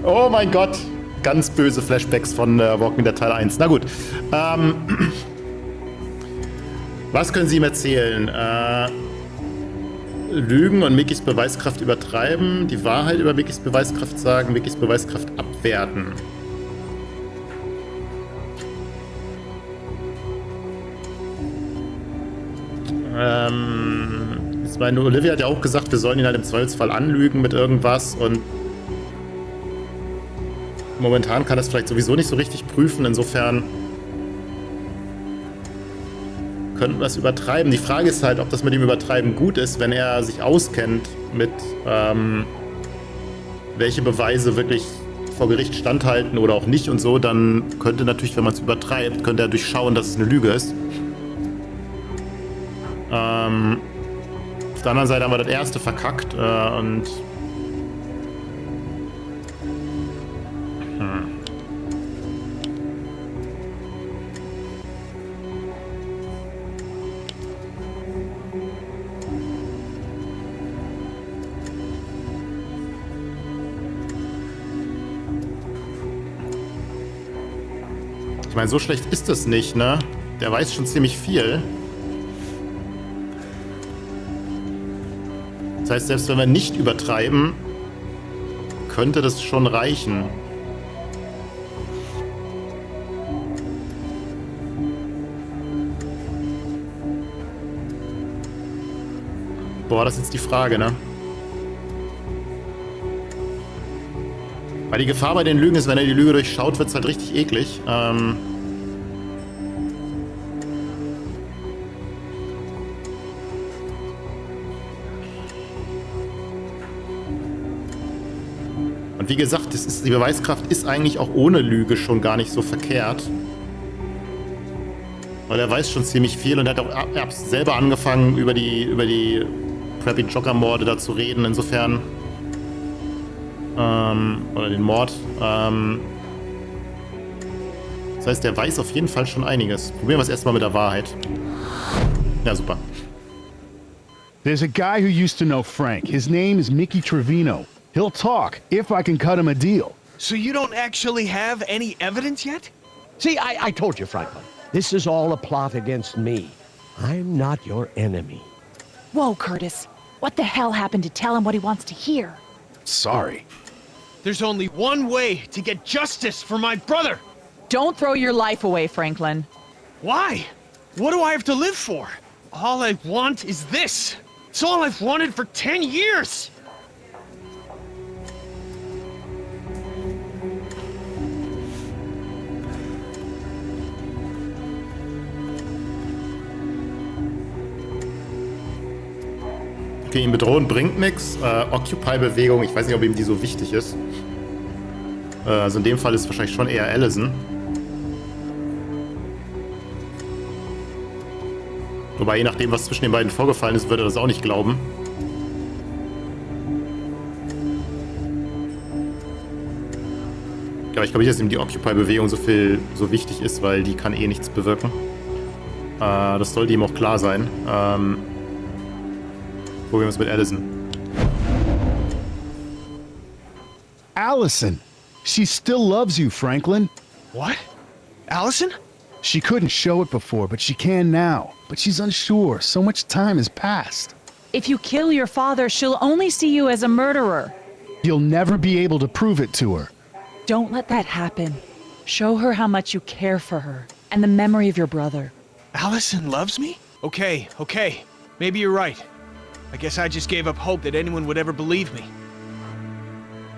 Oh mein Gott. Ganz böse Flashbacks von Walking Dead Teil 1. Na gut. Was können Sie ihm erzählen? Lügen und Mickys Beweiskraft übertreiben, die Wahrheit über Mickys Beweiskraft sagen, Mickys Beweiskraft abwerten. Ich meine, Olivia hat ja auch gesagt, wir sollen ihn halt im Zweifelsfall anlügen mit irgendwas und momentan kann das vielleicht sowieso nicht so richtig prüfen, insofern könnten wir es übertreiben. Die Frage ist halt, ob das mit dem Übertreiben gut ist, wenn er sich auskennt mit welche Beweise wirklich vor Gericht standhalten oder auch nicht und so, dann könnte natürlich, wenn man es übertreibt, könnte er durchschauen, dass es eine Lüge ist. Auf der anderen Seite haben wir das erste verkackt und ich meine, so schlecht ist es nicht, ne? Der weiß schon ziemlich viel. Das heißt, selbst wenn wir nicht übertreiben, könnte das schon reichen. Boah, das ist jetzt die Frage, ne? Weil die Gefahr bei den Lügen ist, wenn er die Lüge durchschaut, wird es halt richtig eklig. Und wie gesagt, die Beweiskraft ist eigentlich auch ohne Lüge schon gar nicht so verkehrt. Weil er weiß schon ziemlich viel und er hat auch selber angefangen, über die Preppy Jogger-Morde da zu reden. Insofern... oder den Mord. Das heißt, der weiß auf jeden Fall schon einiges. Probieren wir es erstmal mit der Wahrheit. Ja, super. There's a guy who used to know Frank. His name is Mickey Trevino. He'll talk if I can cut him a deal. So you don't actually have any evidence yet? See, I told you, Franklin. This is all a plot against me. I'm not your enemy. Whoa, Curtis. What the hell happened to tell him what he wants to hear? Sorry. There's only one way to get justice for my brother. Don't throw your life away, Franklin. Why? What do I have to live for? All I want is this. It's all I've wanted for 10 years. Okay, ihn bedrohen bringt nichts. Occupy-Bewegung, ich weiß nicht, ob ihm die so wichtig ist. Also in dem Fall ist es wahrscheinlich schon eher Allison. Wobei, je nachdem, was zwischen den beiden vorgefallen ist, würde er das auch nicht glauben. Aber ich glaube nicht, dass ihm die Occupy-Bewegung so wichtig ist, weil die kann eh nichts bewirken. Das sollte ihm auch klar sein. Probieren wir es mit Allison. Allison! She still loves you, Franklin. What? Allison? She couldn't show it before, but she can now. But she's unsure. So much time has passed. If you kill your father, she'll only see you as a murderer. You'll never be able to prove it to her. Don't let that happen. Show her how much you care for her and the memory of your brother. Allison loves me? Okay. Maybe you're right. I guess I just gave up hope that anyone would ever believe me.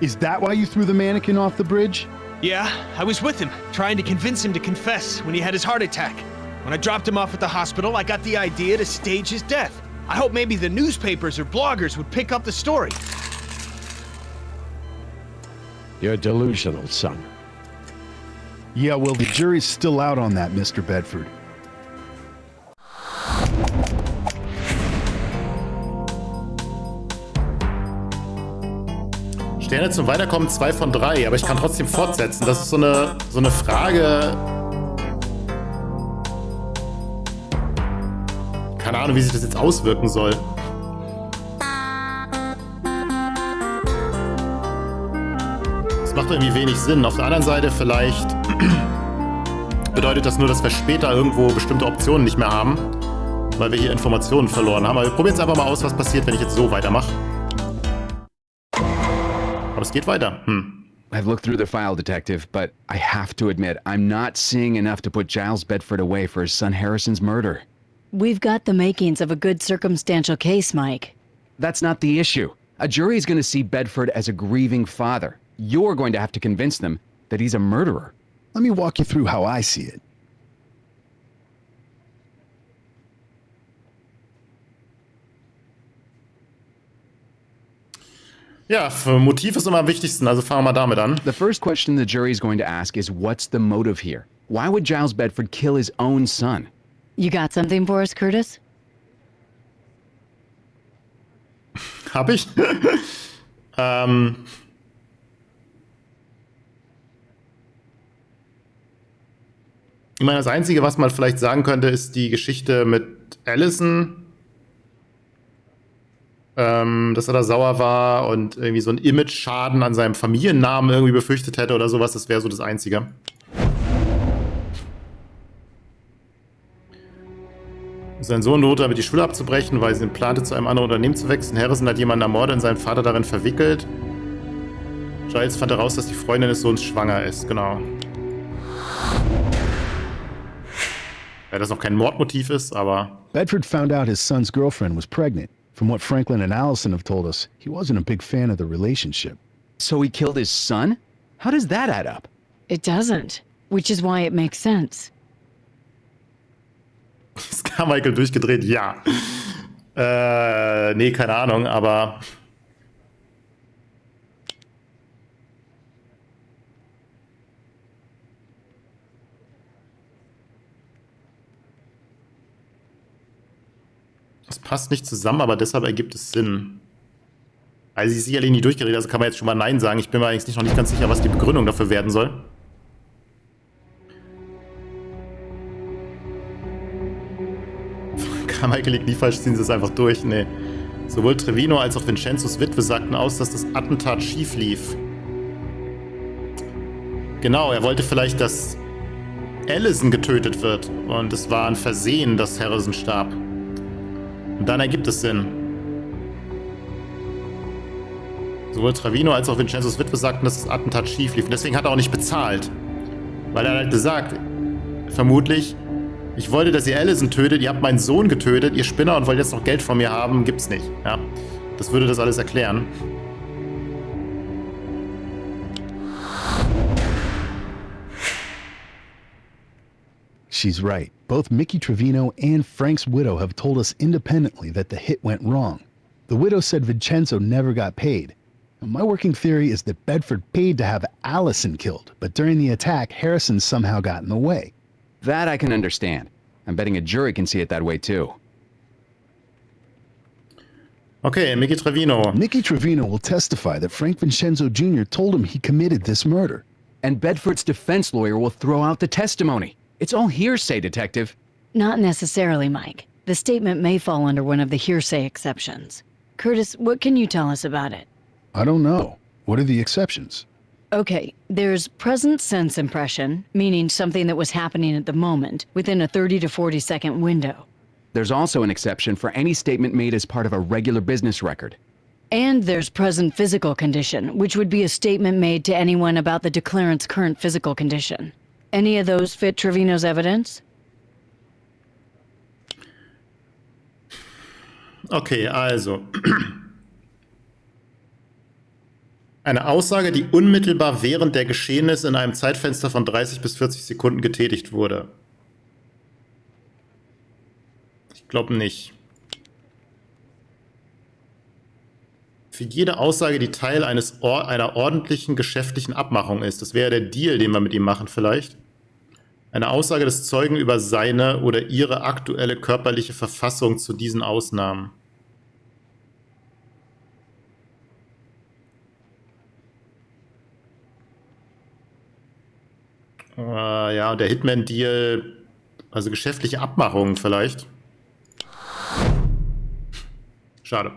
Is that why you threw the mannequin off the bridge? Yeah, I was with him, trying to convince him to confess when he had his heart attack. When I dropped him off at the hospital, I got the idea to stage his death. I hope maybe the newspapers or bloggers would pick up the story. You're delusional, son. Yeah, well, the jury's still out on that, Mr. Bedford. Sterne zum Weiterkommen 2 von 3, aber ich kann trotzdem fortsetzen. Das ist so eine Frage. Keine Ahnung, wie sich das jetzt auswirken soll. Das macht irgendwie wenig Sinn. Auf der anderen Seite vielleicht bedeutet das nur, dass wir später irgendwo bestimmte Optionen nicht mehr haben, weil wir hier Informationen verloren haben. Aber wir probieren es einfach mal aus, was passiert, wenn ich jetzt so weitermache. Aber es geht weiter. I've looked through the file, Detective, but I have to admit, I'm not seeing enough to put Giles Bedford away for his son Harrison's murder. We've got the makings of a good circumstantial case, Mike. That's not the issue. A jury is going to see Bedford as a grieving father. You're going to have to convince them that he's a murderer. Let me walk you through how I see it. Ja, für Motiv ist immer am wichtigsten, also fangen wir mal damit an. The first question the jury is going to ask is, what's the motive here? Why would Giles Bedford kill his own son? You got something for us, Curtis? Hab ich? Ich meine, das Einzige, was man vielleicht sagen könnte, ist die Geschichte mit Allison. Dass er da sauer war und irgendwie so einen Image-Schaden an seinem Familiennamen irgendwie befürchtet hätte oder sowas. Das wäre so das Einzige. Sein Sohn drohte damit, die Schule abzubrechen, weil sie plante, zu einem anderen Unternehmen zu wechseln. Harrison hat jemanden ermordet und seinen Vater darin verwickelt. Giles fand heraus, dass die Freundin des Sohns schwanger ist. Genau. Ja, das noch kein Mordmotiv ist, aber... Bedford found out his son's girlfriend was pregnant. From what Franklin and Allison have told us, he wasn't a big fan of the relationship. So he killed his son? How does that add up? It doesn't, which is why it makes sense. Ist Carmichael durchgedreht? Ja. Nee, keine Ahnung, aber... Das passt nicht zusammen, aber deshalb ergibt es Sinn. Also sie ist sicherlich nicht durchgedreht, also kann man jetzt schon mal Nein sagen. Ich bin mir eigentlich noch nicht ganz sicher, was die Begründung dafür werden soll. Carmichael liegt nie falsch, ziehen sie es einfach durch. Nee. Sowohl Trevino als auch Vincenzos Witwe sagten aus, dass das Attentat schief lief. Genau, er wollte vielleicht, dass Allison getötet wird. Und es war ein Versehen, dass Harrison starb. Und dann ergibt es Sinn. Sowohl Trevino als auch Vincenzos Witwe sagten, dass das Attentat schief lief. Und deswegen hat er auch nicht bezahlt. Weil er hat halt gesagt, vermutlich, Ich wollte, dass ihr Allison tötet, ihr habt meinen Sohn getötet, ihr Spinner, und wollt jetzt noch Geld von mir haben, gibt's nicht. Ja, das würde das alles erklären. She's right. Both Mickey Trevino and Frank's widow have told us independently that the hit went wrong. The widow said Vincenzo never got paid. My working theory is that Bedford paid to have Allison killed, but during the attack, Harrison somehow got in the way. That I can understand. I'm betting a jury can see it that way too. Okay, Mickey Trevino. Mickey Trevino will testify that Frank Vincenzo Jr. told him he committed this murder. And Bedford's defense lawyer will throw out the testimony. It's all hearsay, Detective. Not necessarily, Mike. The statement may fall under one of the hearsay exceptions. Curtis, what can you tell us about it? I don't know. What are the exceptions? Okay, there's present sense impression, meaning something that was happening at the moment, within a 30 to 40 second window. There's also an exception for any statement made as part of a regular business record. And there's present physical condition, which would be a statement made to anyone about the declarant's current physical condition. Any of those fit Trevino's evidence? Okay, also. Eine Aussage, die unmittelbar während der Geschehnisse in einem Zeitfenster von 30 bis 40 Sekunden getätigt wurde. Ich glaube nicht. Für jede Aussage, die Teil einer ordentlichen geschäftlichen Abmachung ist. Das wäre der Deal, den wir mit ihm machen vielleicht. Eine Aussage des Zeugen über seine oder ihre aktuelle körperliche Verfassung zu diesen Ausnahmen. Ja, und der Hitman-Deal, also geschäftliche Abmachungen vielleicht. Schade.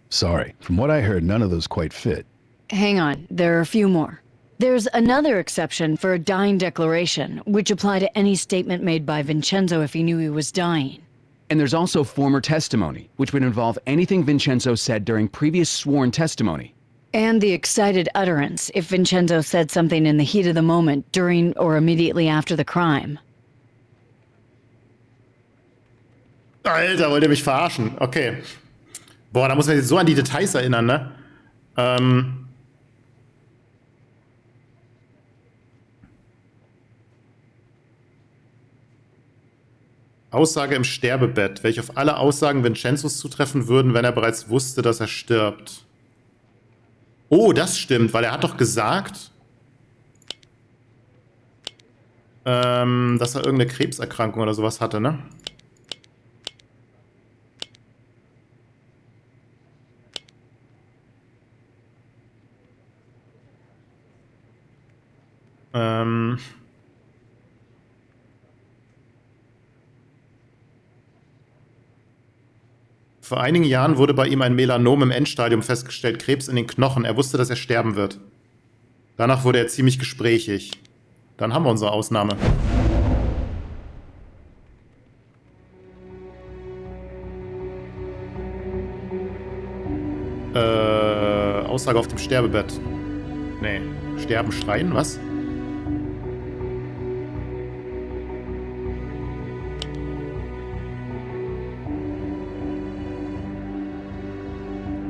Sorry, from what I heard, none of those quite fit. Hang on, there are a few more. There's another exception for a dying declaration, which apply to any statement made by Vincenzo if he knew he was dying. And there's also former testimony, which would involve anything Vincenzo said during previous sworn testimony. And the excited utterance, if Vincenzo said something in the heat of the moment, during or immediately after the crime. Alter, wollt ihr mich verarschen? Okay. Boah, da muss man sich so an die Details erinnern, ne? Aussage im Sterbebett, welche auf alle Aussagen Vincenzos zutreffen würden, wenn er bereits wusste, dass er stirbt. Oh, das stimmt, weil er hat doch gesagt, dass er irgendeine Krebserkrankung oder sowas hatte, ne? Vor einigen Jahren wurde bei ihm ein Melanom im Endstadium festgestellt, Krebs in den Knochen. Er wusste, dass er sterben wird. Danach wurde er ziemlich gesprächig. Dann haben wir unsere Ausnahme. Aussage auf dem Sterbebett. Nee. Sterben, schreien, was?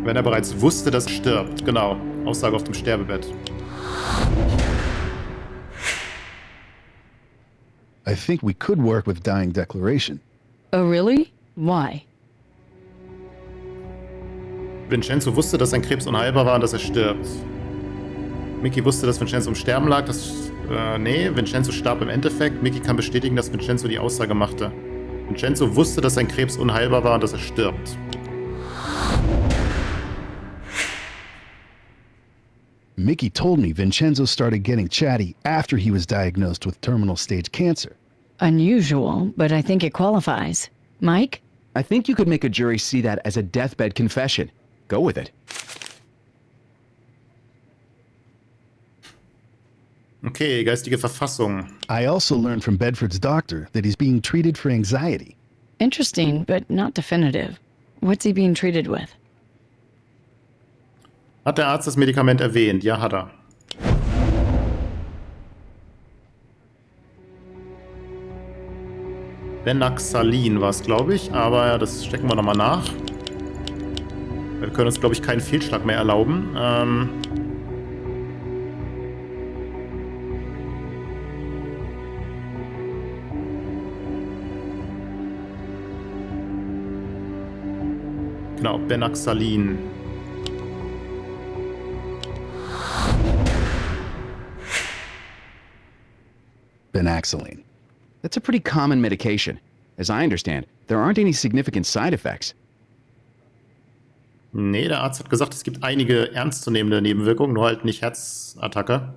Wenn er bereits wusste, dass er stirbt. Genau. Aussage auf dem Sterbebett. I think we could work with dying declaration. Oh, really? Why? Vincenzo wusste, dass sein Krebs unheilbar war und dass er stirbt. Mickey wusste, dass Vincenzo im Sterben lag. Nee, Vincenzo starb im Endeffekt. Mickey kann bestätigen, dass Vincenzo die Aussage machte. Vincenzo wusste, dass sein Krebs unheilbar war und dass er stirbt. Mickey told me Vincenzo started getting chatty after he was diagnosed with terminal stage cancer. Unusual, but I think it qualifies. Mike? I think you could make a jury see that as a deathbed confession. Go with it. Okay, geistige Verfassung. I also learned from Bedford's doctor that he's being treated for anxiety. Interesting, but not definitive. What's he being treated with? Hat der Arzt das Medikament erwähnt? Ja, hat er. Benaxalin war es, glaube ich. Aber ja, das stecken wir nochmal nach. Wir können uns, glaube ich, keinen Fehlschlag mehr erlauben. Genau, Benaxalin. Benaxalin. That's a pretty common medication. As I understand, there aren't any significant side effects. Nee, der Arzt hat gesagt, es gibt einige ernstzunehmende Nebenwirkungen, nur halt nicht Herzattacke.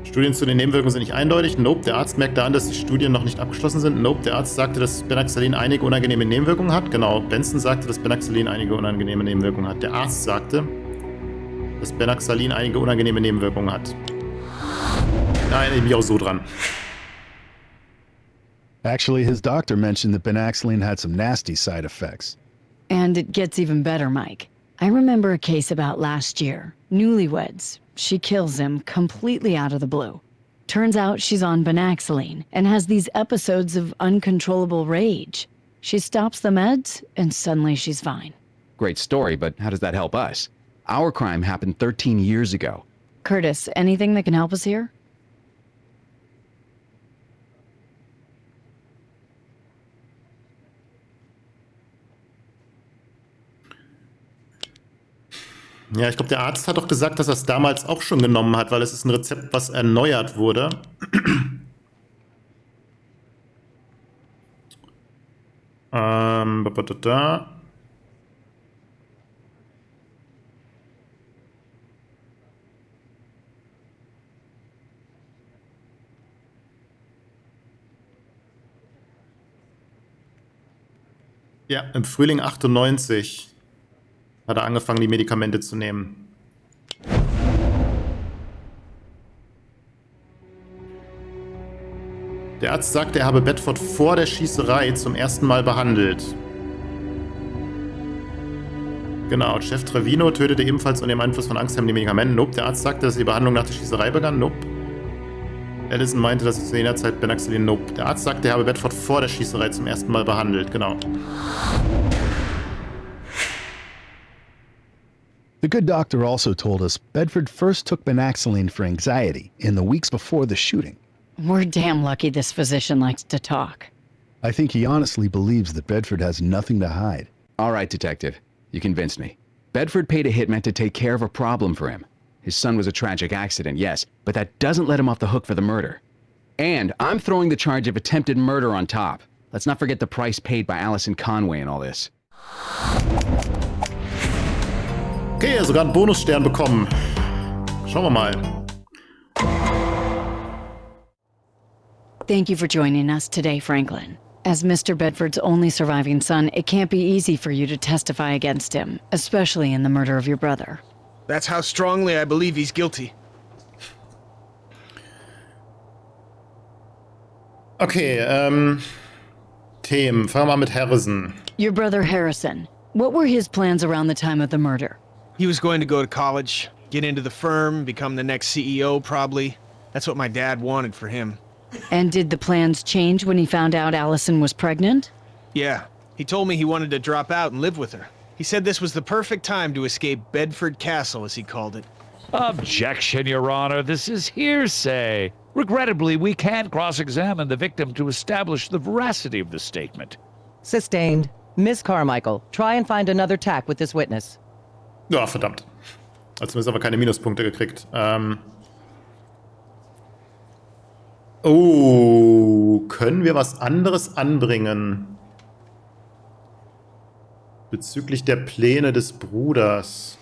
Studien zu den Nebenwirkungen sind nicht eindeutig. Nope, der Arzt merkte an, dass die Studien noch nicht abgeschlossen sind. Nope, der Arzt sagte, dass Benaxalin einige unangenehme Nebenwirkungen hat. Genau, Benson sagte, dass Benaxalin einige unangenehme Nebenwirkungen hat. Der Arzt sagte, dass Benaxalin einige unangenehme Nebenwirkungen hat. Da erinnere ich mich auch so dran. Actually, his doctor mentioned that Benaxalin had some nasty side effects. And it gets even better, Mike. I remember a case about last year. Newlyweds. She kills him completely out of the blue. Turns out she's on Benaxalin and has these episodes of uncontrollable rage. She stops the meds and suddenly she's fine. Great story, but how does that help us? Our crime happened 13 years ago. Curtis, anything that can help us here? Ja, ich glaube, der Arzt hat doch gesagt, dass er es damals auch schon genommen hat, weil es ist ein Rezept, was erneuert wurde. Da. Ja, im Frühling 98 hat er angefangen, die Medikamente zu nehmen. Der Arzt sagte, er habe Bedford vor der Schießerei zum ersten Mal behandelt. Genau, Chef Trevino tötete ebenfalls unter dem Einfluss von Angst die Medikamente. Nope, der Arzt sagte, dass die Behandlung nach der Schießerei begann. Nope. Allison meinte, dass es in jener Zeit Benaxalin. Nope. Der Arzt sagte, er habe Bedford vor der Schießerei zum ersten Mal behandelt. Genau. The good doctor also told us Bedford first took Benaxalin for anxiety in the weeks before the shooting. We're damn lucky this physician likes to talk. I think he honestly believes that Bedford has nothing to hide. All right, Detective. You convinced me. Bedford paid a hitman to take care of a problem for him. His son was a tragic accident, yes, but that doesn't let him off the hook for the murder. And I'm throwing the charge of attempted murder on top. Let's not forget the price paid by Allison Conway in all this. Okay, sogar einen Bonusstern bekommen. Schauen wir mal. Thank you for joining us today, Franklin. As Mr. Bedford's only surviving son, it can't be easy for you to testify against him, especially in the murder of your brother. That's how strongly I believe he's guilty. Okay, Themen. Fangen wir mal mit Harrison. Your brother Harrison. What were his plans around the time of the murder? He was going to go to college, get into the firm, become the next CEO, probably. That's what my dad wanted for him. And did the plans change when he found out Allison was pregnant? Yeah, he told me he wanted to drop out and live with her. He said this was the perfect time to escape Bedford Castle, as he called it. Objection, Your Honor. This is hearsay. Regrettably, we can't cross-examine the victim to establish the veracity of the statement. Sustained. Miss Carmichael, try and find another tack with this witness. Ja, verdammt. Hat zumindest aber keine Minuspunkte gekriegt. Oh, können wir was anderes anbringen? Bezüglich der Pläne des Bruders.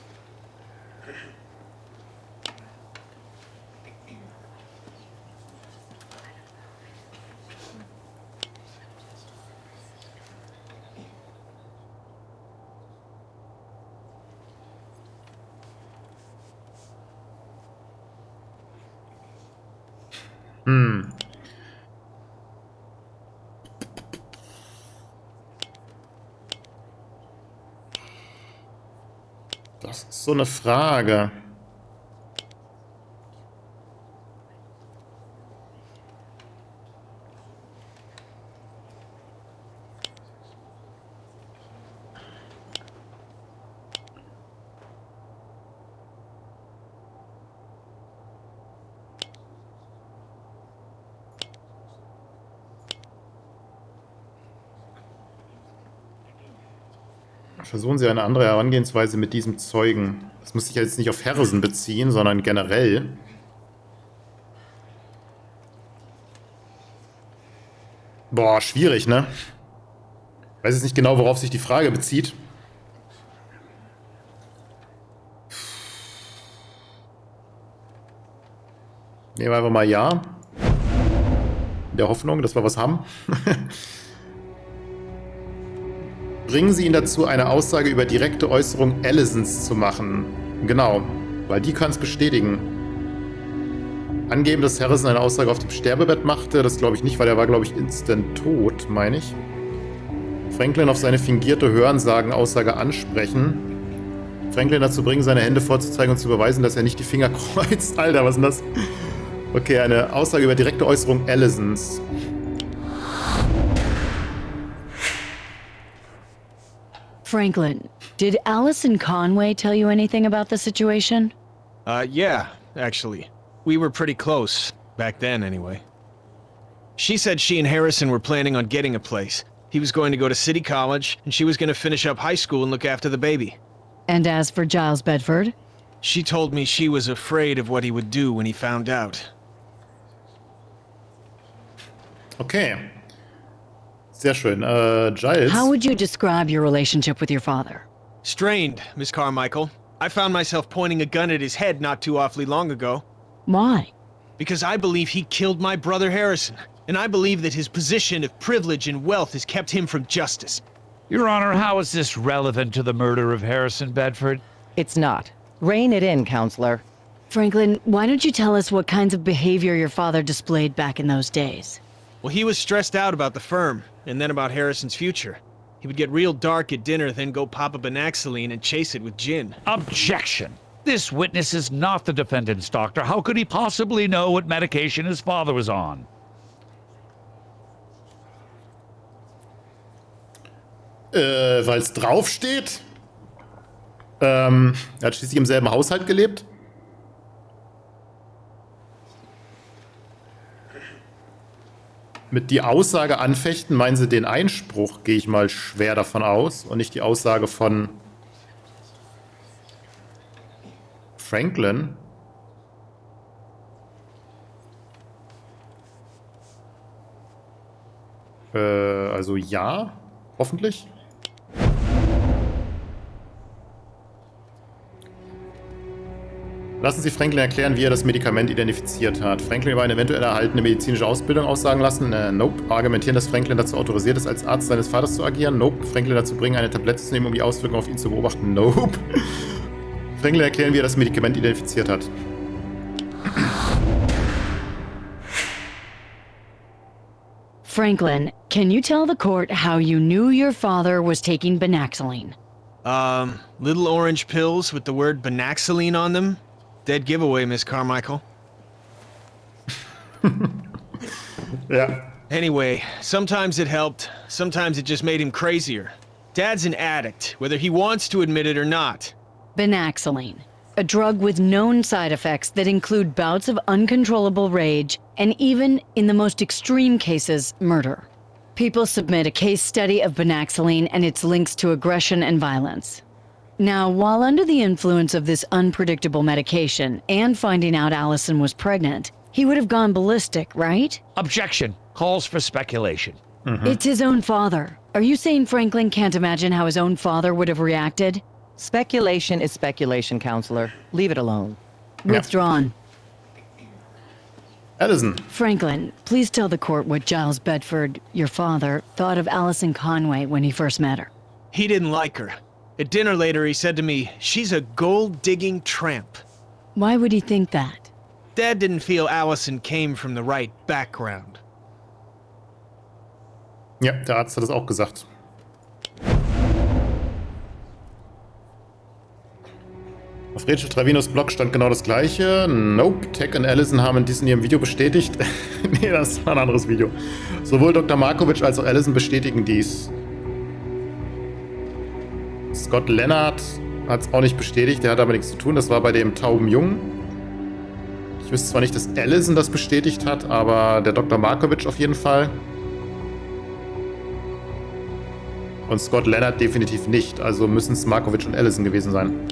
Das ist so eine Frage. Versuchen Sie eine andere Herangehensweise mit diesem Zeugen. Das muss sich jetzt nicht auf Harrison beziehen, sondern generell. Boah, schwierig, ne? Ich weiß jetzt nicht genau, worauf sich die Frage bezieht. Nehmen wir einfach mal ja. In der Hoffnung, dass wir was haben. Bringen Sie ihn dazu, eine Aussage über direkte Äußerung Allisons zu machen. Genau, weil die kann es bestätigen. Angeben, dass Harrison eine Aussage auf dem Sterbebett machte, das glaube ich nicht, weil er war, glaube ich, instant tot, meine ich. Franklin auf seine fingierte Hörensagen-Aussage ansprechen. Franklin dazu bringen, seine Hände vorzuzeigen und zu beweisen, dass er nicht die Finger kreuzt. Alter, was ist denn das? Okay, eine Aussage über direkte Äußerung Allisons. Franklin, did Allison Conway tell you anything about the situation? Yeah, actually. We were pretty close. Back then, anyway. She said she and Harrison were planning on getting a place. He was going to go to City College, and she was going to finish up high school and look after the baby. And as for Giles Bedford? She told me she was afraid of what he would do when he found out. Okay. Sehr schön. Giles. How would you describe your relationship with your father? Strained, Miss Carmichael. I found myself pointing a gun at his head not too awfully long ago. Why? Because I believe he killed my brother Harrison, and I believe that his position of privilege and wealth has kept him from justice. Your Honor, how is this relevant to the murder of Harrison Bedford? It's not. Rein it in, Counselor. Franklin, why don't you tell us what kinds of behavior your father displayed back in those days? Well, he was stressed out about the firm, and then about Harrison's future. He would get real dark at dinner, then go pop a Banaxoline and chase it with gin. Objection! This witness is not the defendant's doctor. How could he possibly know what medication his father was on? Weil es draufsteht? Er hat schließlich im selben Haushalt gelebt. Mit die Aussage anfechten, meinen Sie den Einspruch, gehe ich mal schwer davon aus. Und nicht die Aussage von Franklin. Also ja, hoffentlich. Lassen Sie Franklin erklären, wie er das Medikament identifiziert hat. Franklin über eine eventuell erhaltene medizinische Ausbildung aussagen lassen. Nope. Argumentieren, dass Franklin dazu autorisiert ist, als Arzt seines Vaters zu agieren. Nope. Franklin dazu bringen, eine Tablette zu nehmen, um die Auswirkungen auf ihn zu beobachten. Nope. Franklin erklären, wie er das Medikament identifiziert hat. Franklin, can you tell the court how you knew your father was taking Banaxoline? Little orange pills with the word Banaxoline on them. Dead giveaway, Miss Carmichael. Yeah. Anyway, sometimes it helped, sometimes it just made him crazier. Dad's an addict, whether he wants to admit it or not. Banaxoline, a drug with known side effects that include bouts of uncontrollable rage and even, in the most extreme cases, murder. People submit a case study of Banaxoline and its links to aggression and violence. Now, while under the influence of this unpredictable medication and finding out Allison was pregnant, he would have gone ballistic, right? Objection. Calls for speculation. It's his own father. Are you saying Franklin can't imagine how his own father would have reacted? Speculation is speculation, Counselor. Leave it alone. Withdrawn. Allison. Franklin, please tell the court what Giles Bedford, your father, thought of Allison Conway when he first met her. He didn't like her. At dinner later, he said to me, "She's a gold-digging tramp." Why would he think that? Dad didn't feel Allison came from the right background. Ja, der Arzt hat es auch gesagt. Auf Rachel Trevinos Blog stand genau das gleiche. Nope, Tech und Allison haben dies in ihrem Video bestätigt. Nee, das war ein anderes Video. Sowohl Dr. Markovic als auch Allison bestätigen dies. Scott Leonard hat es auch nicht bestätigt, der hat aber nichts zu tun. Das war bei dem tauben Jungen. Ich wüsste zwar nicht, dass Allison das bestätigt hat, aber der Dr. Markovic auf jeden Fall. Und Scott Leonard definitiv nicht. Also müssen es Markovic und Allison gewesen sein.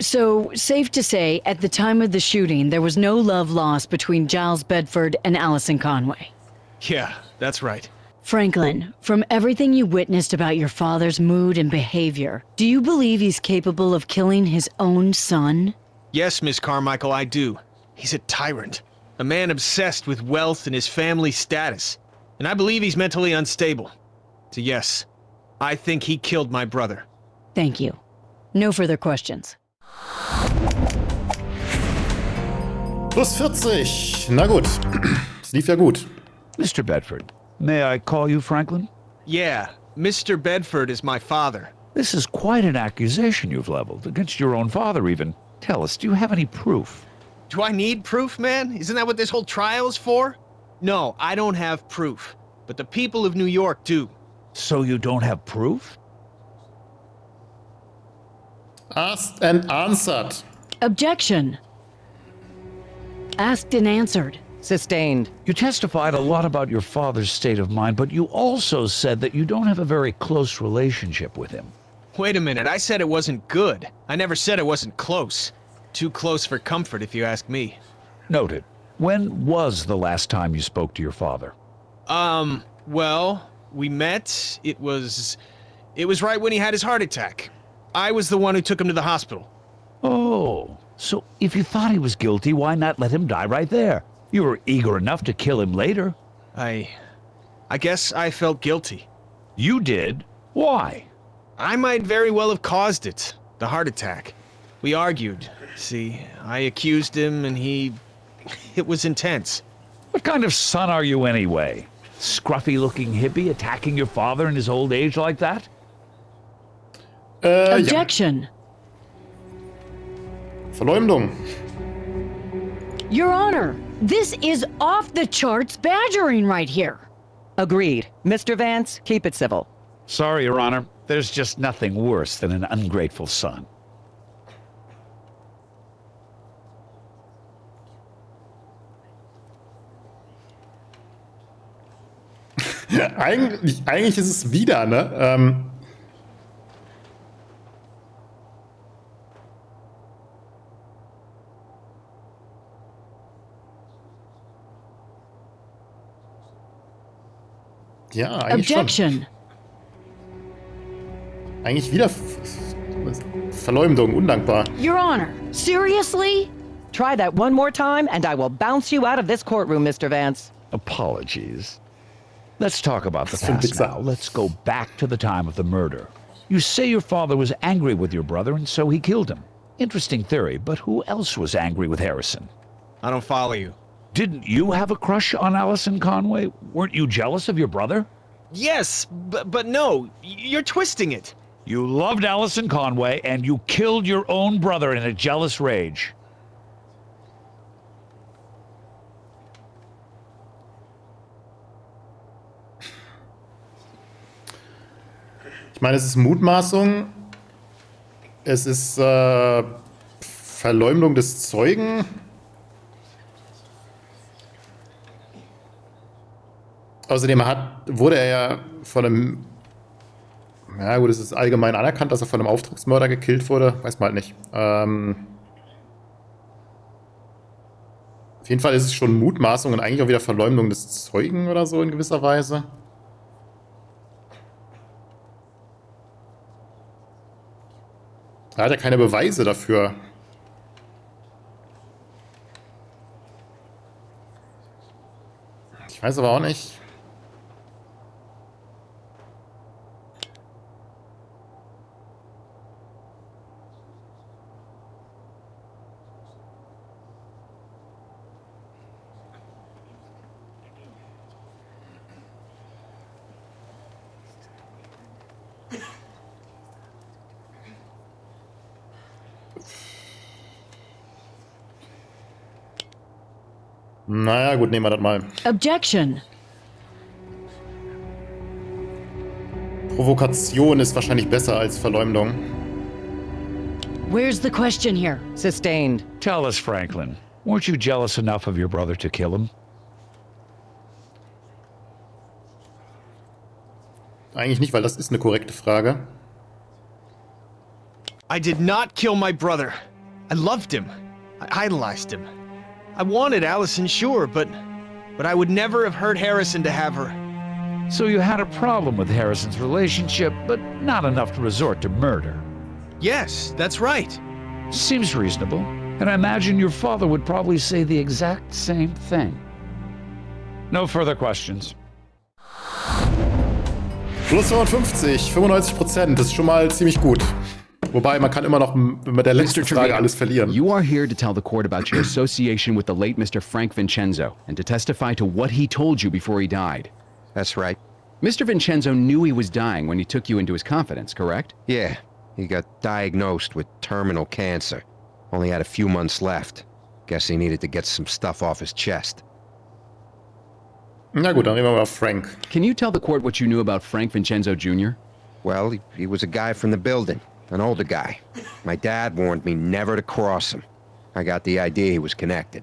So, safe to say, at the time of the shooting, there was no love lost between Giles Bedford and Allison Conway. Yeah, that's right. Franklin, from everything you witnessed about your father's mood and behavior, do you believe he's capable of killing his own son? Yes, Miss Carmichael, I do. He's a tyrant. A man obsessed with wealth and his family status. And I believe he's mentally unstable. So yes, I think he killed my brother. Thank you. No further questions. Plus 40. Na gut. Es lief ja gut. Mr. Bedford, may I call you Franklin? Yeah, Mr. Bedford is my father. This is quite an accusation you've leveled, against your own father even. Tell us, do you have any proof? Do I need proof, man? Isn't that what this whole trial is for? No, I don't have proof. But the people of New York do. So you don't have proof? Asked and answered. Objection. Asked and answered. Sustained. You testified a lot about your father's state of mind, but you also said that you don't have a very close relationship with him. Wait a minute, I said it wasn't good. I never said it wasn't close. Too close for comfort, if you ask me. Noted. When was the last time you spoke to your father? Well, we met. It was right when he had his heart attack. I was the one who took him to the hospital. Oh, so if you thought he was guilty, why not let him die right there? You were eager enough to kill him later. I guess I felt guilty. You did? Why? I might very well have caused it. The heart attack. We argued. See, I accused him and it was intense. What kind of son are you anyway? Scruffy-looking hippie attacking your father in his old age like that? Objection. Ja. Verleumdung. Your Honor, this is off-the-charts badgering right here. Agreed. Mr. Vance, keep it civil. Sorry, Your Honor. There's just nothing worse than an ungrateful son. Eigentlich ist es wieder, ne? Ja, eigentlich Objection. schon. Eigentlich wieder Verleumdung, undankbar. Your Honor, seriously? Try that one more time and I will bounce you out of this courtroom, Mr. Vance. Apologies. Let's talk about the past now. Let's go back to the time of the murder. You say your father was angry with your brother and so he killed him. Interesting theory, but who else was angry with Harrison? I don't follow you. Didn't you have a crush on Allison Conway? Weren't you jealous of your brother? Yes, but no, you're twisting it. You loved Allison Conway and you killed your own brother in a jealous rage. Ich meine, es ist Mutmaßung. Es ist Verleumdung des Zeugen. Außerdem wurde er ja von einem, ja gut, es ist allgemein anerkannt, dass er von einem Auftragsmörder gekillt wurde. Weiß man halt nicht. Auf jeden Fall ist es schon Mutmaßung und eigentlich auch wieder Verleumdung des Zeugen oder so in gewisser Weise. Er hat ja keine Beweise dafür. Ich weiß aber auch nicht. Naja, gut, nehmen wir das mal. Objection. Provokation ist wahrscheinlich besser als Verleumdung. Where's the question here? Sustained. Tell us, Franklin, weren't you jealous enough of your brother to kill him? Eigentlich nicht, weil das ist eine korrekte Frage. I did not kill my brother. I loved him. I idolized him. I wanted Allison, sure, but I would never have hurt Harrison to have her. So you had a problem with Harrison's relationship, but not enough to resort to murder. Yes, that's right. Seems reasonable, and I imagine your father would probably say the exact same thing. No further questions. Plus 250, 95%, das ist schon mal ziemlich gut. Wobei, man kann immer noch mit der letzten Frage alles verlieren. You are here to tell the court about your association with the late Mr. Frank Vincenzo and to testify to what he told you before he died. That's right. Mr. Vincenzo knew he was dying when he took you into his confidence, correct? Yeah, he got diagnosed with terminal cancer. Only had a few months left. Guess he needed to get some stuff off his chest. Na gut, dann reden wir mal auf Frank. Can you tell the court what you knew about Frank Vincenzo Jr.? Well, he was a guy from the building, an older guy. My dad warned me never to cross him. I got the idea he was connected.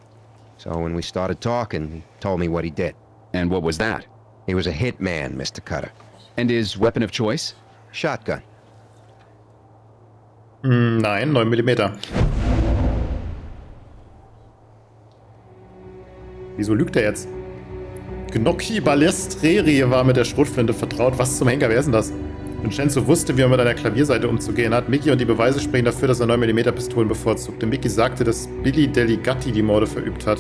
So when we started talking, he told me what he did. And what was that? He was a hitman, Mr. Cutter. And his weapon of choice? Shotgun. Nein, 9mm. Wieso lügt er jetzt? Gnocchi Balestreri war mit der Schrotflinte vertraut. Was zum Henker, wer ist denn das? Vincenzo wusste, wie man mit einer Klavierseite umzugehen hat. Mickey und die Beweise sprechen dafür, dass er 9mm Pistolen bevorzugte. Mickey sagte, dass Billy Deligatti die Morde verübt hat.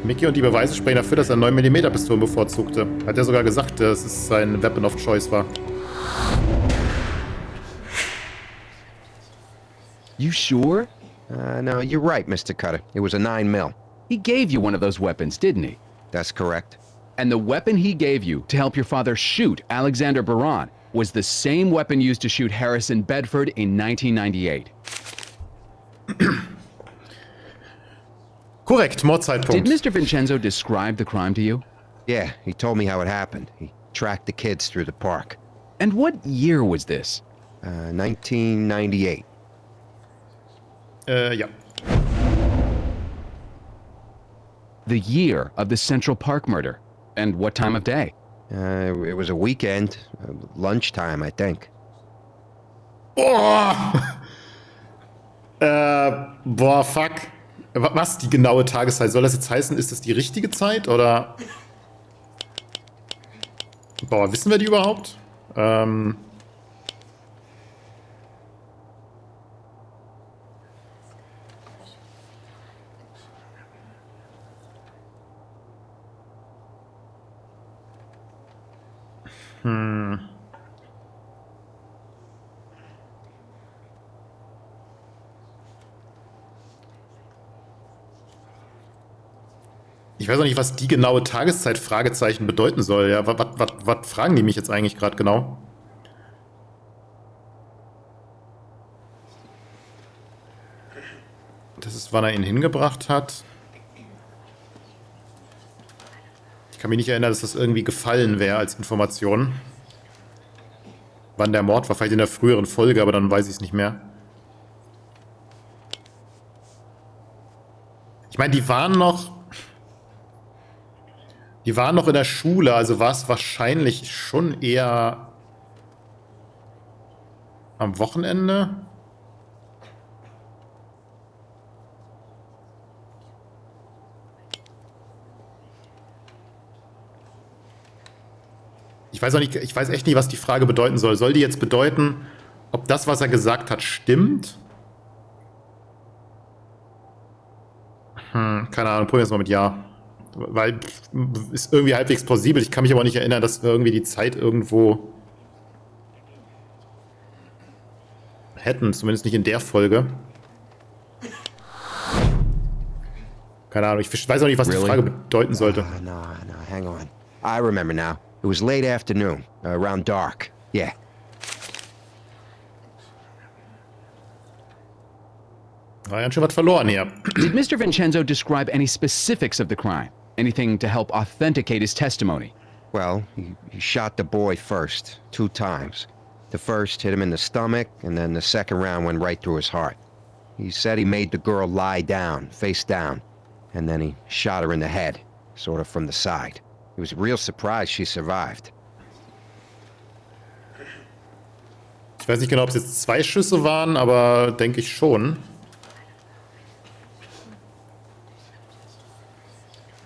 Mickey und die Beweise sprechen dafür, dass er 9mm Pistolen bevorzugte. Hat er sogar gesagt, dass es sein Weapon of Choice war. You sure? No, you're right, Mr. Cutter. It was a 9mm. He gave you one of those weapons, didn't he? That's correct. And the weapon he gave you to help your father shoot Alexander Baran was the same weapon used to shoot Harrison Bedford in 1998. Korrekt, Mordzeitpunkt. Did Mr. Vincenzo describe the crime to you? Yeah, he told me how it happened. He tracked the kids through the park. And what year was this? 1998. Ja. The year of the Central Park murder. And what time of day? It was a weekend. Lunchtime, I think. Boah! Boah, fuck. Was, die genaue Tageszeit? Soll das jetzt heißen, ist das die richtige Zeit, oder? Boah, wissen wir die überhaupt? Ich weiß auch nicht, was die genaue Tageszeit Fragezeichen bedeuten soll. Ja, was fragen die mich jetzt eigentlich gerade genau? Das ist, wann er ihn hingebracht hat. Ich kann mich nicht erinnern, dass das irgendwie gefallen wäre als Information. Wann der Mord war, vielleicht in der früheren Folge, aber dann weiß ich es nicht mehr. Ich meine, die waren noch in der Schule, also war es wahrscheinlich schon eher am Wochenende. Ich weiß auch nicht, ich weiß echt nicht, was die Frage bedeuten soll. Soll die jetzt bedeuten, ob das, was er gesagt hat, stimmt? Keine Ahnung, probieren wir es mal mit Ja. Weil, ist irgendwie halbwegs plausibel. Ich kann mich aber nicht erinnern, dass wir irgendwie die Zeit irgendwo hätten. Zumindest nicht in der Folge. Keine Ahnung, ich weiß auch nicht, was die Frage bedeuten sollte. No, hang on. I remember now. It was late afternoon, around dark. Yeah. War ja schon was verloren hier. Did Mr. Vincenzo describe any specifics of the crime? Anything to help authenticate his testimony? Well, he shot the boy first, 2 times. The first hit him in the stomach, and then the second round went right through his heart. He said he made the girl lie down, face down, and then he shot her in the head, sort of from the side. He was real surprised she survived. Ich weiß nicht genau, ob es jetzt 2 Schüsse waren, aber denke ich schon.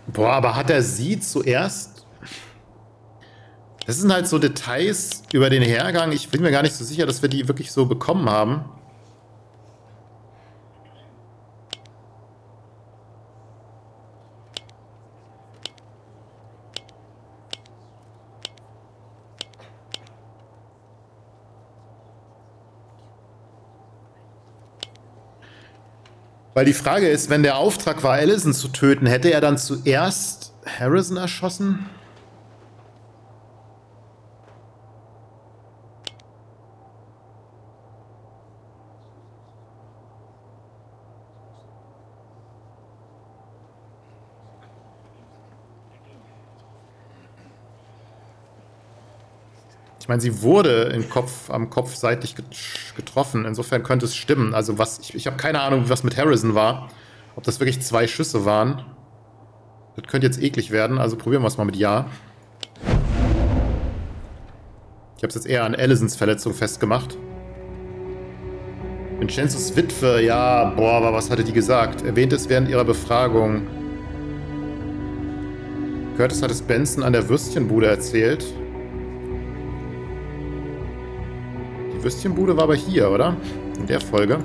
Boah, aber hat er sie zuerst? Das sind halt so Details über den Hergang. Ich bin mir gar nicht so sicher, dass wir die wirklich so bekommen haben. Weil die Frage ist, wenn der Auftrag war, Allison zu töten, hätte er dann zuerst Harrison erschossen? Ich meine, sie wurde am Kopf seitlich getroffen. Insofern könnte es stimmen. Also ich habe keine Ahnung, was mit Harrison war. Ob das wirklich 2 Schüsse waren. Das könnte jetzt eklig werden. Also probieren wir es mal mit Ja. Ich habe es jetzt eher an Allisons Verletzung festgemacht. Vincenzos Witwe, ja, boah, aber was hatte die gesagt? Erwähnt es während ihrer Befragung. Curtis hat es Benson an der Würstchenbude erzählt. Die Würstchenbude war aber hier, oder? In der Folge.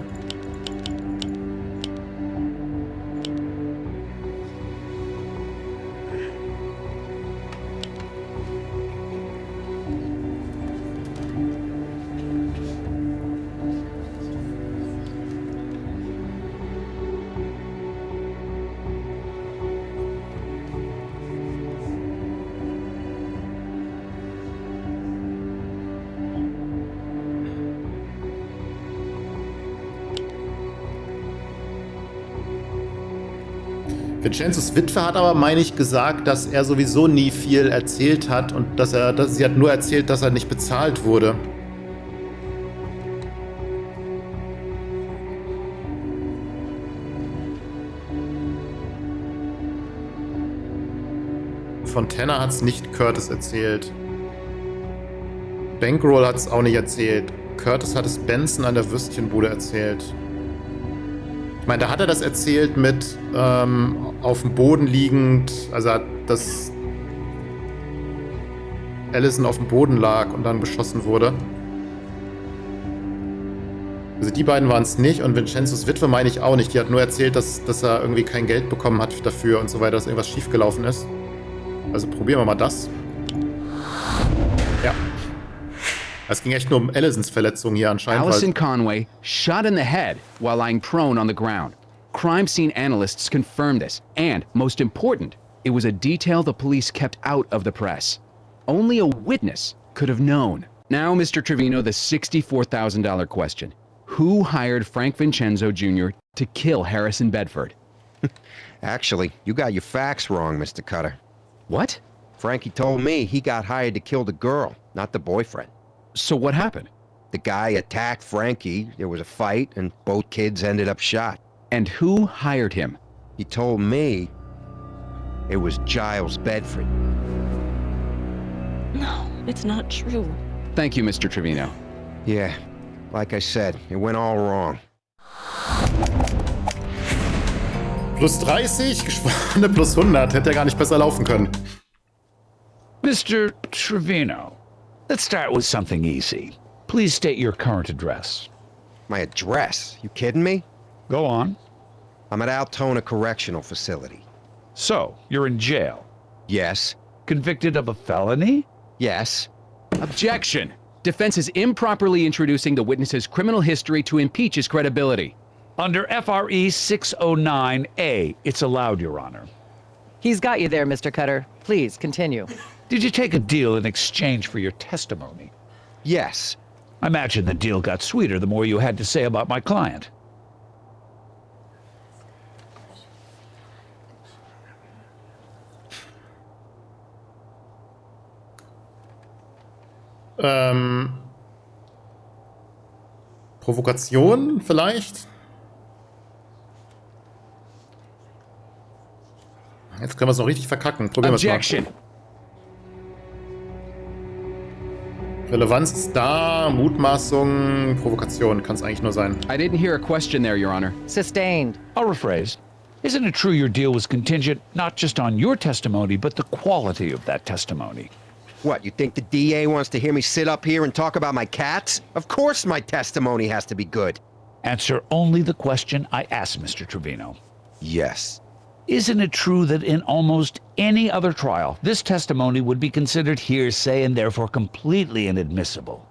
Vincenzos Witwe hat aber, meine ich, gesagt, dass er sowieso nie viel erzählt hat und sie hat nur erzählt, dass er nicht bezahlt wurde. Fontana hat es nicht Curtis erzählt. Bankroll hat es auch nicht erzählt. Curtis hat es Benson an der Würstchenbude erzählt. Ich meine, da hat er das erzählt mit auf dem Boden liegend, also dass Allison auf dem Boden lag und dann beschossen wurde. Also die beiden waren es nicht und Vincenzos Witwe meine ich auch nicht. Die hat nur erzählt, dass er irgendwie kein Geld bekommen hat dafür und so weiter, dass irgendwas schiefgelaufen ist. Also probieren wir mal das. Ja. Es ging echt nur um Allisons Verletzung hier anscheinend. Allison Conway shot in the head while lying prone on the ground. Crime scene analysts confirmed this, and, most important, it was a detail the police kept out of the press. Only a witness could have known. Now, Mr. Trevino, the $64,000 question. Who hired Frank Vincenzo Jr. to kill Harrison Bedford? Actually, you got your facts wrong, Mr. Cutter. What? Frankie told me he got hired to kill the girl, not the boyfriend. So what happened? The guy attacked Frankie, there was a fight, and both kids ended up shot. And who hired him? He told me it was Giles Bedford. No, it's not true. Thank you, Mr. Trevino. Yeah, like I said, it went all wrong. Plus 30, Geschworene plus 100. Hätte ja gar nicht besser laufen können. Mr. Trevino, let's start with something easy. Please state your current address. My address? You kidding me? Go on. I'm at Altona Correctional Facility. So, you're in jail? Yes. Convicted of a felony? Yes. Objection! Defense is improperly introducing the witness's criminal history to impeach his credibility. Under FRE 609A, it's allowed, Your Honor. He's got you there, Mr. Cutter. Please, continue. Did you take a deal in exchange for your testimony? Yes. I imagine the deal got sweeter the more you had to say about my client. Provokation vielleicht? Jetzt können wir es noch richtig verkacken. Probieren wir es mal. Objection! Relevanz ist da, Mutmaßung, Provokation kann es eigentlich nur sein. I didn't hear a question there, Your Honor. Sustained. I'll rephrase. Isn't it true your deal was contingent not just on your testimony, but the quality of that testimony? What, you think the DA wants to hear me sit up here and talk about my cats? Of course my testimony has to be good. Answer only the question I asked, Mr. Trevino. Yes. Isn't it true that in almost any other trial, this testimony would be considered hearsay and therefore completely inadmissible?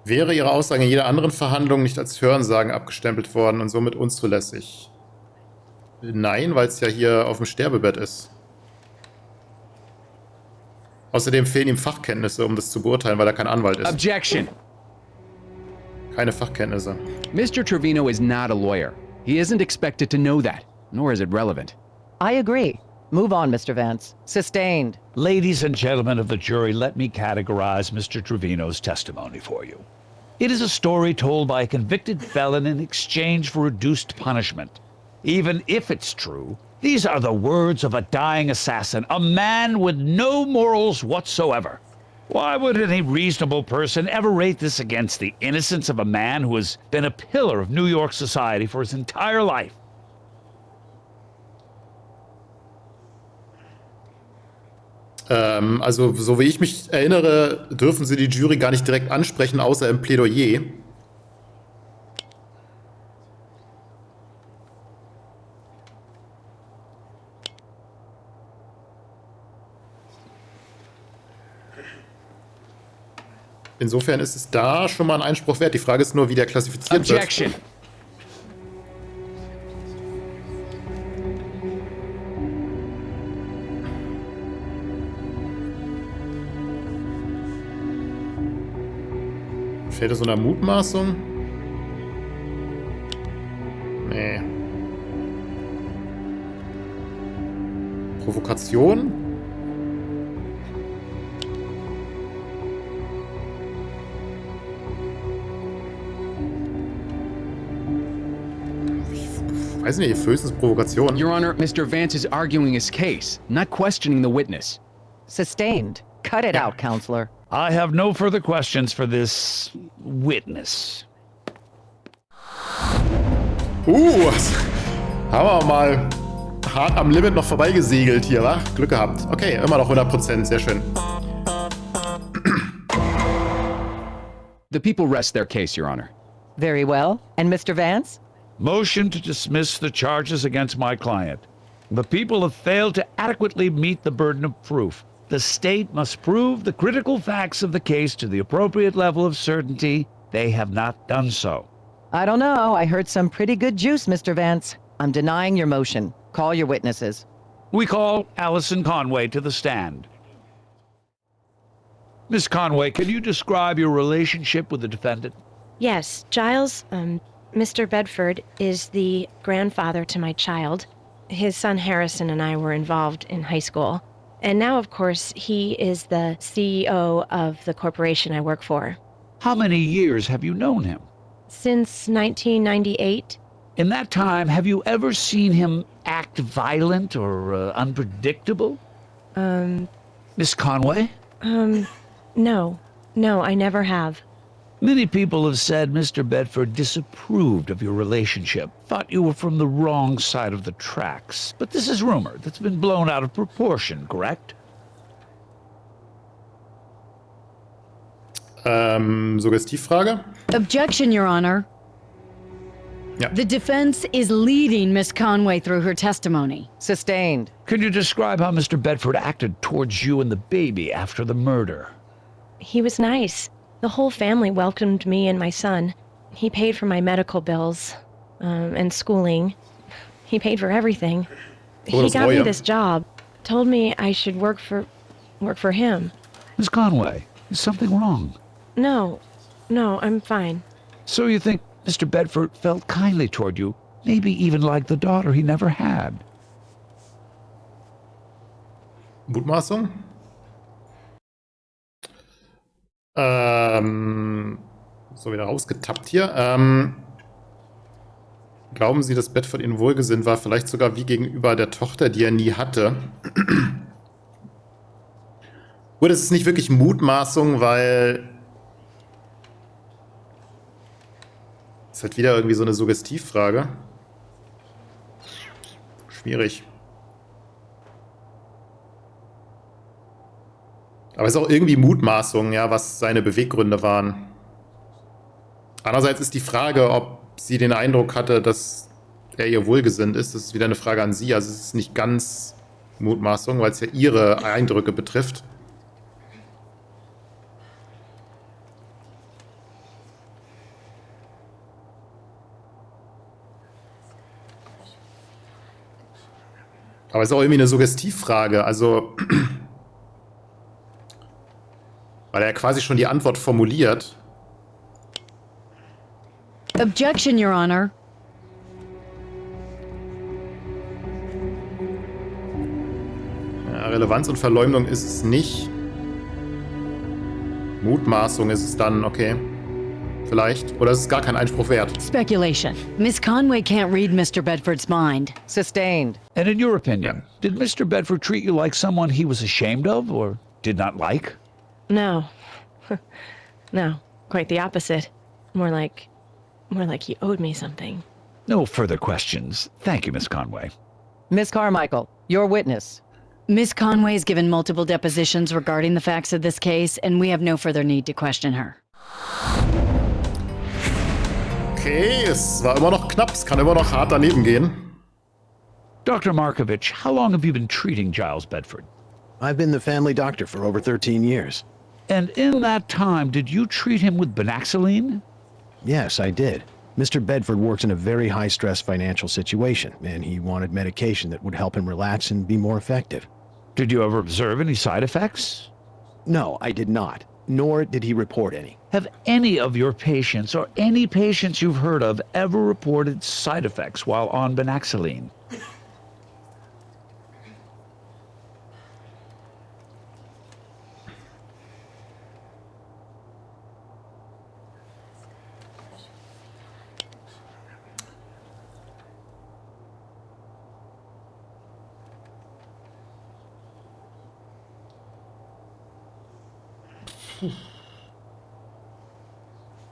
Wäre Ihre Aussage in jeder anderen Verhandlung nicht als Hörensagen abgestempelt worden und somit unzulässig? Nein, weil es ja hier auf dem Sterbebett ist. Außerdem fehlen ihm Fachkenntnisse, um das zu beurteilen, weil er kein Anwalt ist. Objection! Keine Fachkenntnisse. Mr. Trevino is not a lawyer. He isn't expected to know that, nor is it relevant. I agree. Move on, Mr. Vance. Sustained. Ladies and gentlemen of the jury, let me categorize Mr. Trevino's testimony for you. It is a story told by a convicted felon in exchange for reduced punishment. Even if it's true, these are the words of a dying assassin, a man with no morals whatsoever. Why would any reasonable person ever rate this against the innocence of a man who has been a pillar of New York society for his entire life? Also, so wie ich mich erinnere, dürfen Sie die Jury gar nicht direkt ansprechen, außer im Plädoyer. Insofern ist es da schon mal ein Einspruch wert. Die Frage ist nur, wie der klassifiziert Objection. wird. Fällt es unter Mutmaßung? Nee. Provokation? Ich weiß nicht, höchstens Provokation. Your Honor, Mr. Vance is arguing his case, not questioning the witness. Sustained. Cut it out, counselor. I have no further questions for this witness. Haben wir mal hart am Limit noch vorbeigesegelt hier, wa? Glück gehabt. Okay, immer noch 100%, sehr schön. The people rest their case, Your Honor. Very well. And Mr. Vance? Motion to dismiss the charges against my client. The people have failed to adequately meet the burden of proof. The state must prove the critical facts of the case to the appropriate level of certainty. They have not done so. I don't know. I heard some pretty good juice, Mr. Vance. I'm denying your motion. Call your witnesses. We call Allison Conway to the stand. Miss Conway, can you describe your relationship with the defendant? Yes, Giles, Mr. Bedford is the grandfather to my child. His son Harrison and I were involved in high school. And now, of course, he is the CEO of the corporation I work for. How many years have you known him? Since 1998. In that time, have you ever seen him act violent or unpredictable? Miss Conway? No. No, I never have. Many people have said Mr. Bedford disapproved of your relationship, thought you were from the wrong side of the tracks. But this is rumor that's been blown out of proportion, correct? Suggestivfrage? Objection, Your Honor. Yeah. The defense is leading Miss Conway through her testimony. Sustained. Can you describe how Mr. Bedford acted towards you and the baby after the murder? He was nice. The whole family welcomed me and my son. He paid for my medical bills, and schooling. He paid for everything. He got me this job, told me I should work for him. Miss Conway, is something wrong? No, I'm fine. So you think Mr. Bedford felt kindly toward you, maybe even like the daughter he never had? Mutmaßung? So, wieder rausgetappt hier. Glauben Sie, dass Bedford Ihnen wohlgesinnt war? Vielleicht sogar wie gegenüber der Tochter, die er nie hatte? Gut, es ist nicht wirklich Mutmaßung, weil es ist halt wieder irgendwie so eine Suggestivfrage. Schwierig. Aber es ist auch irgendwie Mutmaßung, ja, was seine Beweggründe waren. Andererseits ist die Frage, ob sie den Eindruck hatte, dass er ihr wohlgesinnt ist. Das ist wieder eine Frage an sie. Also es ist nicht ganz Mutmaßung, weil es ja ihre Eindrücke betrifft. Aber es ist auch irgendwie eine Suggestivfrage, also weil er quasi schon die Antwort formuliert. Objection, Your Honor. Ja, Relevanz und Verleumdung ist es nicht. Mutmaßung ist es dann, okay. Vielleicht. Oder ist es gar kein Einspruch wert? Speculation. Miss Conway can't read Mr. Bedford's mind. Sustained. And in your opinion, did Mr. Bedford treat you like someone he was ashamed of or did not like? No. No, quite the opposite. More like he owed me something. No further questions. Thank you, Miss Conway. Miss Carmichael, your witness. Miss Conway's given multiple depositions regarding the facts of this case, and we have no further need to question her. Okay, es war immer noch knapp. Es kann immer noch hart daneben gehen. Dr. Markovich, how long have you been treating Giles Bedford? I've been the family doctor for over 13 years. And in that time, did you treat him with Banaxylene? Yes, I did. Mr. Bedford works in a very high-stress financial situation, and he wanted medication that would help him relax and be more effective. Did you ever observe any side effects? No, I did not, nor did he report any. Have any of your patients or any patients you've heard of ever reported side effects while on Banaxylene?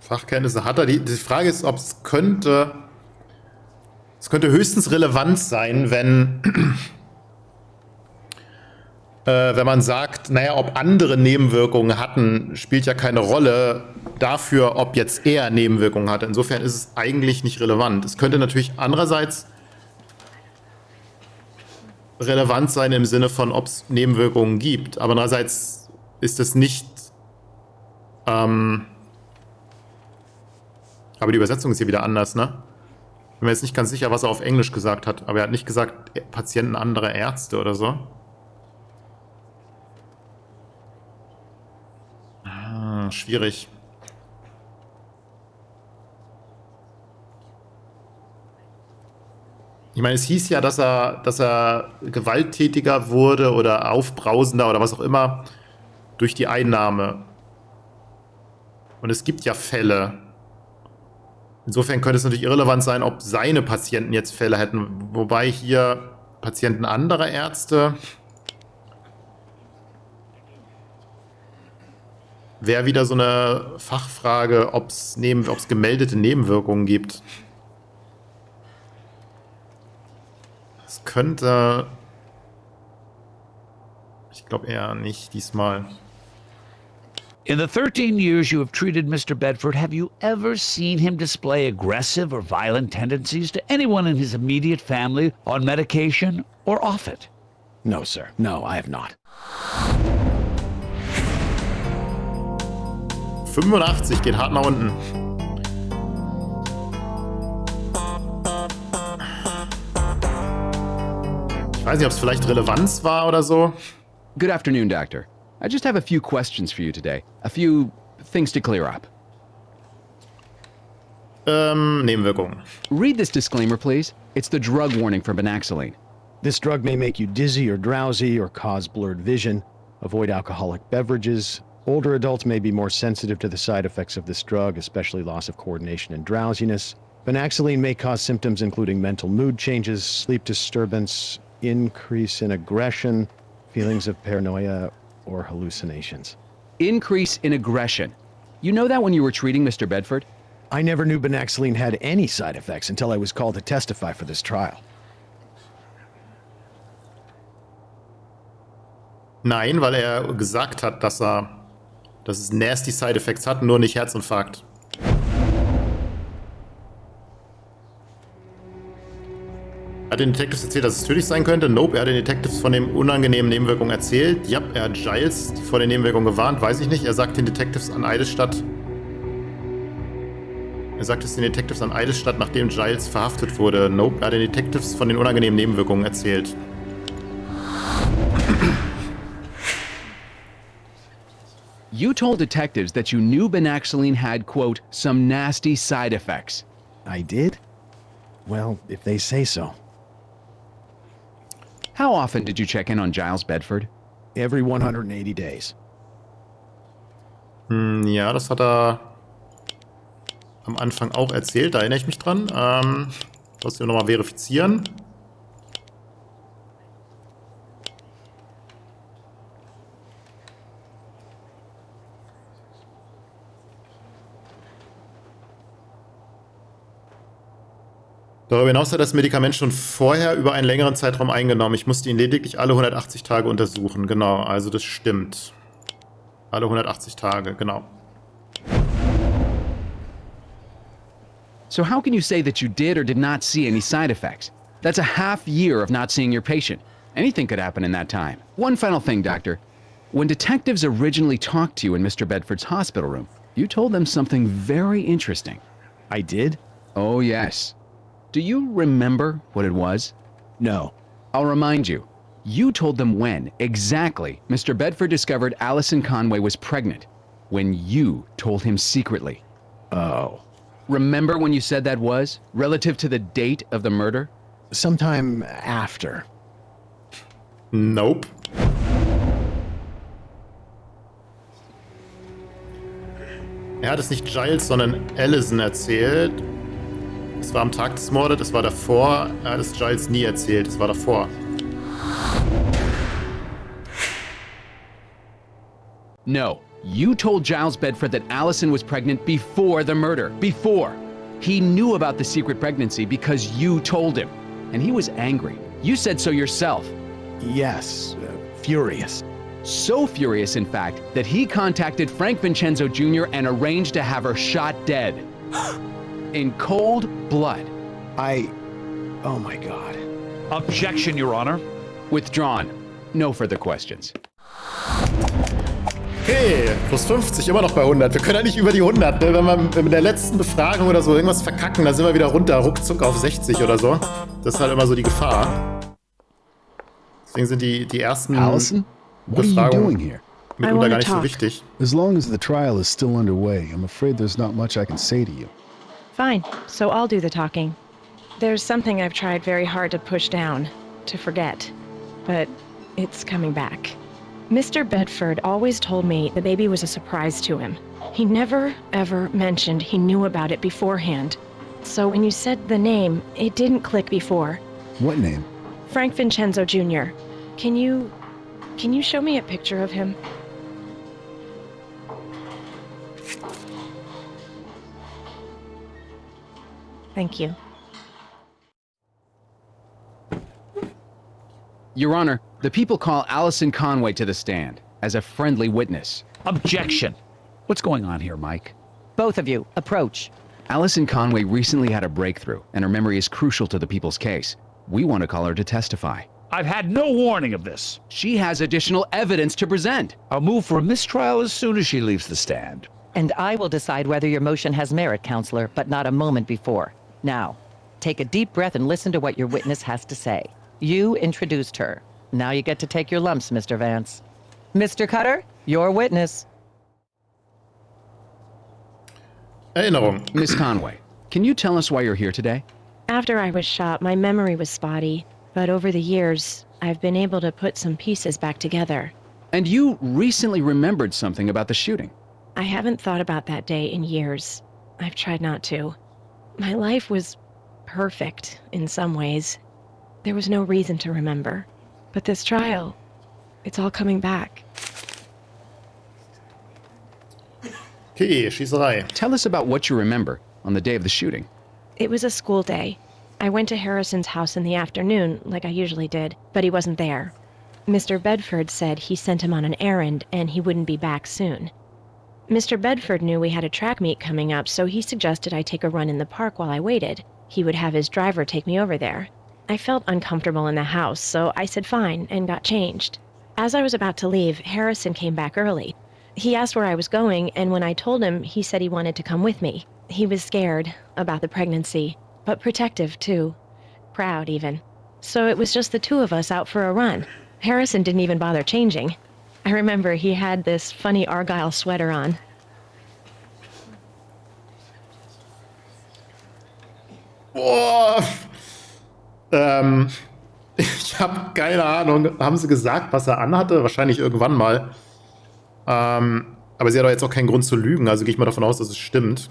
Fachkenntnisse hat er. Die Frage ist, ob es könnte höchstens relevant sein, wenn man sagt, naja, ob andere Nebenwirkungen hatten, spielt ja keine Rolle dafür, ob jetzt er Nebenwirkungen hatte. Insofern ist es eigentlich nicht relevant. Es könnte natürlich andererseits relevant sein im Sinne von, ob es Nebenwirkungen gibt. Aber andererseits ist es nicht... aber die Übersetzung ist hier wieder anders, ne? Ich bin mir jetzt nicht ganz sicher, was er auf Englisch gesagt hat. Aber er hat nicht gesagt, Patienten anderer Ärzte oder so. Schwierig. Ich meine, es hieß ja, dass er gewalttätiger wurde oder aufbrausender oder was auch immer durch die Einnahme. Und es gibt ja Fälle. Insofern könnte es natürlich irrelevant sein, ob seine Patienten jetzt Fälle hätten. Wobei hier Patienten anderer Ärzte wäre wieder so eine Fachfrage, ob es gemeldete Nebenwirkungen gibt. Es könnte... Ich glaube eher nicht diesmal. In the 13 years you have treated Mr. Bedford, have you ever seen him display aggressive or violent tendencies to anyone in his immediate family on medication or off it? No, sir. No, I have not. 85 geht hart nach unten. Ich weiß nicht, ob es vielleicht Relevanz war oder so. Good afternoon, Doctor. I just have a few questions for you today. A few things to clear up. Nebenwirkungen. Read this disclaimer, please. It's the drug warning for Banaxylene. This drug may make you dizzy or drowsy or cause blurred vision. Avoid alcoholic beverages. Older adults may be more sensitive to the side effects of this drug, especially loss of coordination and drowsiness. Banaxylene may cause symptoms including mental mood changes, sleep disturbance, increase in aggression, feelings of paranoia, or hallucinations. Increase in aggression. You know that when you were treating Mr. Bedford? I never knew Banaxolene had any side effects until I was called to testify for this trial. Nein, weil er gesagt hat, dass es nasty Side Effects hat, nur nicht Herzinfarkt. Hat den Detectives erzählt, dass es tödlich sein könnte? Nope, er hat den Detectives von den unangenehmen Nebenwirkungen erzählt. Ja, er hat Giles vor den Nebenwirkungen gewarnt, weiß ich nicht. Er sagt den Detectives an Eidesstadt. Er sagt es den Detectives an Eidesstadt, nachdem Giles verhaftet wurde. Nope, er hat den Detectives von den unangenehmen Nebenwirkungen erzählt. You told detectives that you knew Banaxolene had, quote, some nasty side effects. I did? Well, if they say so. How often did you check in on Giles Bedford? Every 180 days. Ja, das hat er am Anfang auch erzählt, da erinnere ich mich dran. Lass mich nochmal verifizieren. Darüber hinaus hat er das Medikament schon vorher über einen längeren Zeitraum eingenommen. Ich musste ihn lediglich alle 180 Tage untersuchen. Genau, also das stimmt. Alle 180 Tage, genau. So how can you say that you did or did not see any side effects? That's a half year of not seeing your patient. Anything could happen in that time. One final thing, Doctor. When detectives originally talked to you in Mr. Bedford's hospital room, you told them something very interesting. I did? Oh, yes. Do you remember what it was? No. I'll remind you. You told them when, exactly, Mr. Bedford discovered Allison Conway was pregnant. When you told him secretly. Oh. Remember when you said that was, relative to the date of the murder? Sometime after. Nope. Er hat es nicht Giles, sondern Allison erzählt. Es war am Tag des Mordes, es war davor. Er hat es Giles nie erzählt, es war davor. No. You told Giles Bedford that Allison was pregnant before the murder. Before. He knew about the secret pregnancy because you told him. And he was angry. You said so yourself. Yes, furious. So furious, in fact, that he contacted Frank Vincenzo Jr. and arranged to have her shot dead. In cold blood. Oh my God. Objection, Your Honor. Withdrawn. No further questions. Okay, plus 50, immer noch bei 100. Wir können ja nicht über die 100, ne? Wenn wir mit der letzten Befragung oder so irgendwas verkacken, dann sind wir wieder runter, ruckzuck auf 60 oder so. Das ist halt immer so die Gefahr. Deswegen sind die ersten Befragungen mitunter gar nicht so wichtig. As long as the trial is still underway, I'm afraid there's not much I can say to you. Fine, so I'll do the talking. There's something I've tried very hard to push down, to forget, but it's coming back. Mr. Bedford always told me the baby was a surprise to him. He never, ever mentioned he knew about it beforehand. So when you said the name, it didn't click before. What name? Frank Vincenzo Jr. Can you show me a picture of him? Thank you. Your Honor, the people call Allison Conway to the stand as a friendly witness. Objection. What's going on here, Mike? Both of you, approach. Allison Conway recently had a breakthrough, and her memory is crucial to the people's case. We want to call her to testify. I've had no warning of this. She has additional evidence to present. I'll move for a mistrial as soon as she leaves the stand. And I will decide whether your motion has merit, Counselor, but not a moment before. Now, take a deep breath and listen to what your witness has to say. You introduced her. Now you get to take your lumps, Mr. Vance. Mr. Cutter, your witness. Erinnerung. Miss Conway, can you tell us why you're here today? After I was shot, my memory was spotty, but over the years, I've been able to put some pieces back together. And you recently remembered something about the shooting. I haven't thought about that day in years. I've tried not to. My life was perfect in some ways. There was no reason to remember. But this trial, it's all coming back. Okay, Schießerei. Tell us about what you remember on the day of the shooting. It was a school day. I went to Harrison's house in the afternoon, like I usually did, but he wasn't there. Mr. Bedford said he sent him on an errand and he wouldn't be back soon. Mr. Bedford knew we had a track meet coming up, so he suggested I take a run in the park while I waited. He would have his driver take me over there. I felt uncomfortable in the house, so I said fine and got changed. As I was about to leave, Harrison came back early. He asked where I was going, and when I told him, he said he wanted to come with me. He was scared about the pregnancy, but protective too. Proud even. So it was just the two of us out for a run. Harrison didn't even bother changing. I remember he had this funny Argyle sweater on. Boah. Ich habe keine Ahnung. Haben sie gesagt, was er anhatte? Wahrscheinlich irgendwann mal. Aber sie hat doch jetzt auch keinen Grund zu lügen, also gehe ich mal davon aus, dass es stimmt.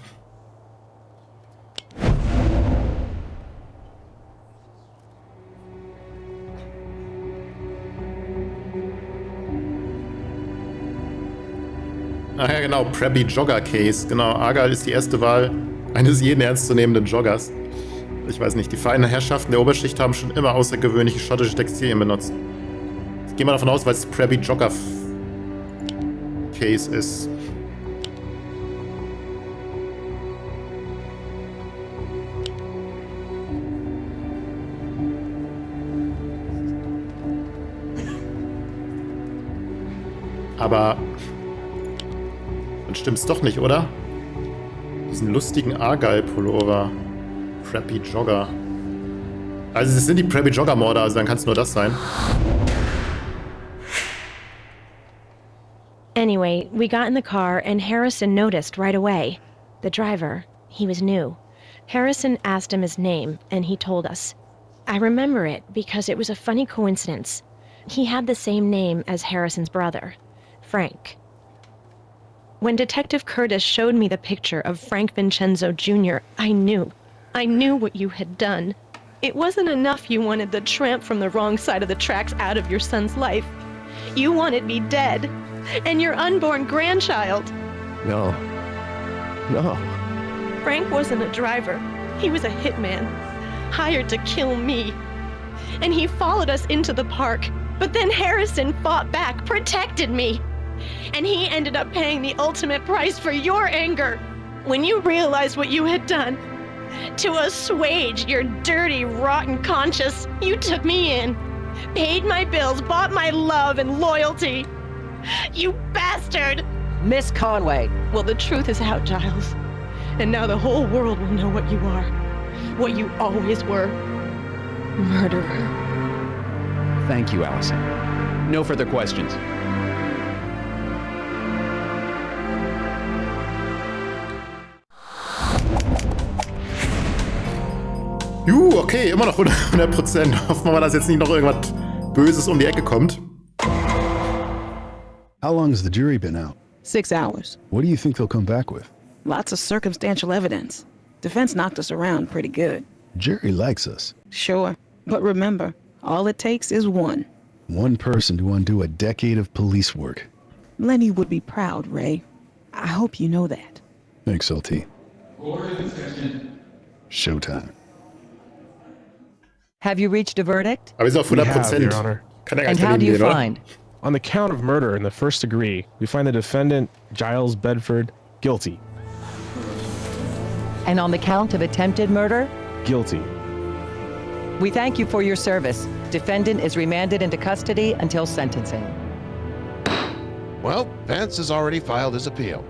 Ach ja, genau, Preppy Jogger Case. Genau, Argyle ist die erste Wahl eines jeden ernstzunehmenden Joggers. Ich weiß nicht, die feinen Herrschaften der Oberschicht haben schon immer außergewöhnliche schottische Textilien benutzt. Ich gehe mal davon aus, weil es Preppy Jogger Case ist. Aber dann stimmt's doch nicht, oder? Diesen lustigen Argyle-Pullover. Preppy Jogger. Also es sind die Preppy Jogger-Morde, also dann kann es nur das sein. Anyway, we got in the car and Harrison noticed right away. The driver, he was new. Harrison asked him his name and he told us. I remember it because it was a funny coincidence. He had the same name as Harrison's brother, Frank. When Detective Curtis showed me the picture of Frank Vincenzo Jr., I knew what you had done. It wasn't enough you wanted the tramp from the wrong side of the tracks out of your son's life. You wanted me dead. And your unborn grandchild. No. Frank wasn't a driver. He was a hitman, hired to kill me. And he followed us into the park. But then Harrison fought back, protected me. And he ended up paying the ultimate price for your anger. When you realized what you had done, to assuage your dirty, rotten conscience, you took me in, paid my bills, bought my love and loyalty. You bastard! Miss Conway! Well, the truth is out, Giles. And now the whole world will know what you are. What you always were. Murderer. Thank you, Allison. No further questions. Okay, immer noch 100%. Hoffen wir mal, dass jetzt nicht noch irgendwas Böses um die Ecke kommt. How long has the jury been out? 6 hours. What do you think they'll come back with? Lots of circumstantial evidence. Defense knocked us around pretty good. Jerry likes us. Sure. But remember, all it takes is one. One person to undo a decade of police work. Lenny would be proud, Ray. I hope you know that. Thanks, LT. Showtime. Have you reached a verdict? Aber ist auf 100%. Your Honor. Kann ja gar And nicht how do you daneben gehen, oder? find? On the count of murder in the first degree, we find the defendant, Giles Bedford, guilty. And on the count of attempted murder? Guilty. We thank you for your service. Defendant is remanded into custody until sentencing. Well, Vance has already filed his appeal.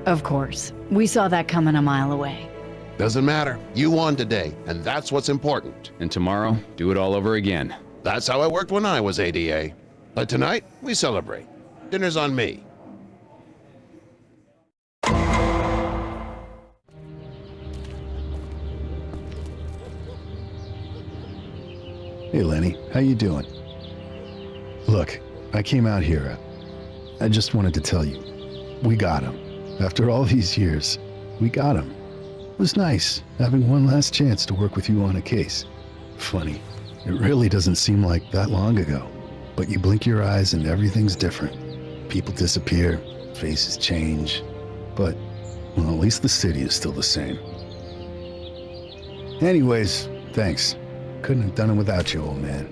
Of course. We saw that coming a mile away. Doesn't matter. You won today, and that's what's important. And tomorrow, do it all over again. That's how it worked when I was ADA. But tonight, we celebrate. Dinner's on me. Hey, Lenny. How you doing? Look, I came out here. I just wanted to tell you. We got him. After all these years, we got him. It was nice having one last chance to work with you on a case. Funny. It really doesn't seem like that long ago. But you blink your eyes and everything's different. People disappear, faces change. But, well, at least the city is still the same. Anyways, thanks. Couldn't have done it without you, old man.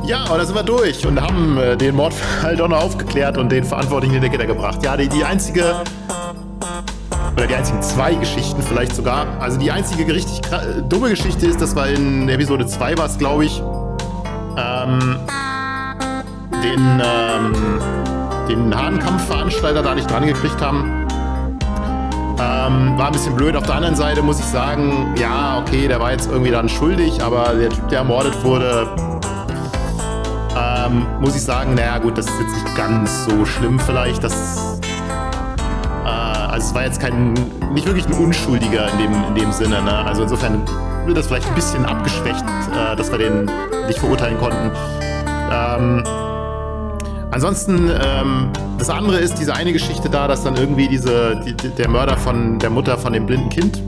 Ja, und da sind wir durch und haben den Mordfall doch noch aufgeklärt und den Verantwortlichen in die Gitter gebracht. Ja, die einzige, oder die einzigen zwei Geschichten vielleicht sogar, also die einzige richtig dumme Geschichte ist, dass wir in Episode 2 war es, glaube ich, den Hahnkampfveranstalter da nicht dran gekriegt haben. War ein bisschen blöd. Auf der anderen Seite muss ich sagen, ja, okay, der war jetzt irgendwie dann schuldig, aber der Typ, der ermordet wurde, muss ich sagen, naja gut, das ist jetzt nicht ganz so schlimm vielleicht. Also es war jetzt nicht wirklich ein Unschuldiger in dem Sinne. Ne? Also insofern wird das vielleicht ein bisschen abgeschwächt, dass wir den nicht verurteilen konnten. Ansonsten, das andere ist diese eine Geschichte da, dass dann irgendwie der Mörder von der Mutter von dem blinden Kind,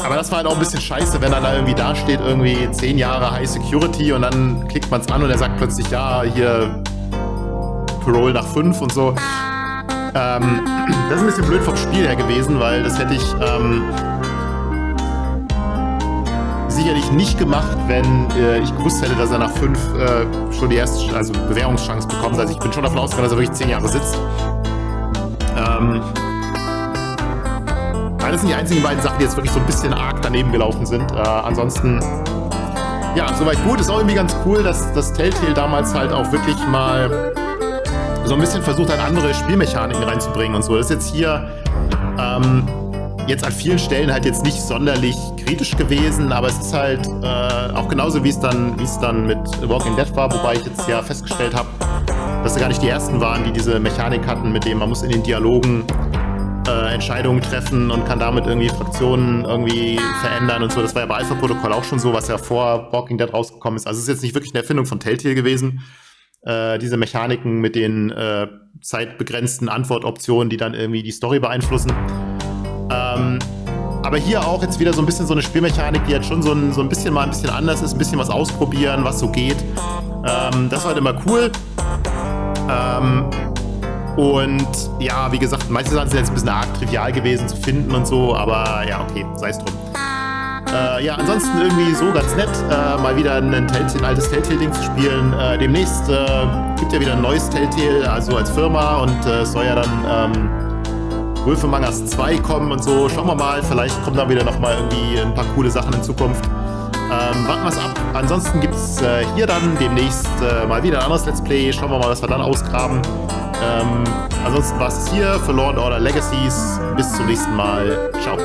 aber das war halt auch ein bisschen scheiße, wenn er da irgendwie dasteht, irgendwie 10 Jahre High Security und dann klickt man es an und er sagt plötzlich, ja, hier Parole nach 5 und so. Das ist ein bisschen blöd vom Spiel her gewesen, weil das hätte ich sicherlich nicht gemacht, wenn ich gewusst hätte, dass er nach 5 schon die erste Bewährungschance bekommt. Also ich bin schon davon ausgegangen, dass er wirklich 10 Jahre sitzt. Das sind die einzigen beiden Sachen, die jetzt wirklich so ein bisschen arg daneben gelaufen sind. Ansonsten, ja, soweit gut. Ist auch irgendwie ganz cool, dass das Telltale damals halt auch wirklich mal so ein bisschen versucht hat, andere Spielmechaniken reinzubringen und so. Das ist jetzt hier jetzt an vielen Stellen halt jetzt nicht sonderlich kritisch gewesen, aber es ist halt auch genauso, wie es dann mit Walking Dead war, wobei ich jetzt ja festgestellt habe, dass da gar nicht die ersten waren, die diese Mechanik hatten, mit dem man muss in den Dialogen Entscheidungen treffen und kann damit irgendwie Fraktionen irgendwie verändern und so. Das war ja bei Alpha-Protokoll auch schon so, was ja vor Walking Dead rausgekommen ist. Also es ist jetzt nicht wirklich eine Erfindung von Telltale gewesen. Diese Mechaniken mit den zeitbegrenzten Antwortoptionen, die dann irgendwie die Story beeinflussen. Aber hier auch jetzt wieder so ein bisschen so eine Spielmechanik, die jetzt schon so ein bisschen anders ist, ein bisschen was ausprobieren, was so geht. Das war halt immer cool. Und ja, wie gesagt, manche Sachen sind jetzt ein bisschen arg trivial gewesen zu finden und so, aber ja, okay, sei es drum. Ja, ansonsten irgendwie so ganz nett, mal wieder ein altes Telltale-Ding zu spielen. Demnächst gibt ja wieder ein neues Telltale, also als Firma, und es soll ja dann Wolf Among Us 2 kommen und so. Schauen wir mal, vielleicht kommen da wieder nochmal irgendwie ein paar coole Sachen in Zukunft. Warten wir es ab. Ansonsten gibt es hier dann demnächst mal wieder ein anderes Let's Play. Schauen wir mal, was wir dann ausgraben. Ansonsten war es hier für Law & Order Legacies. Bis zum nächsten Mal. Ciao.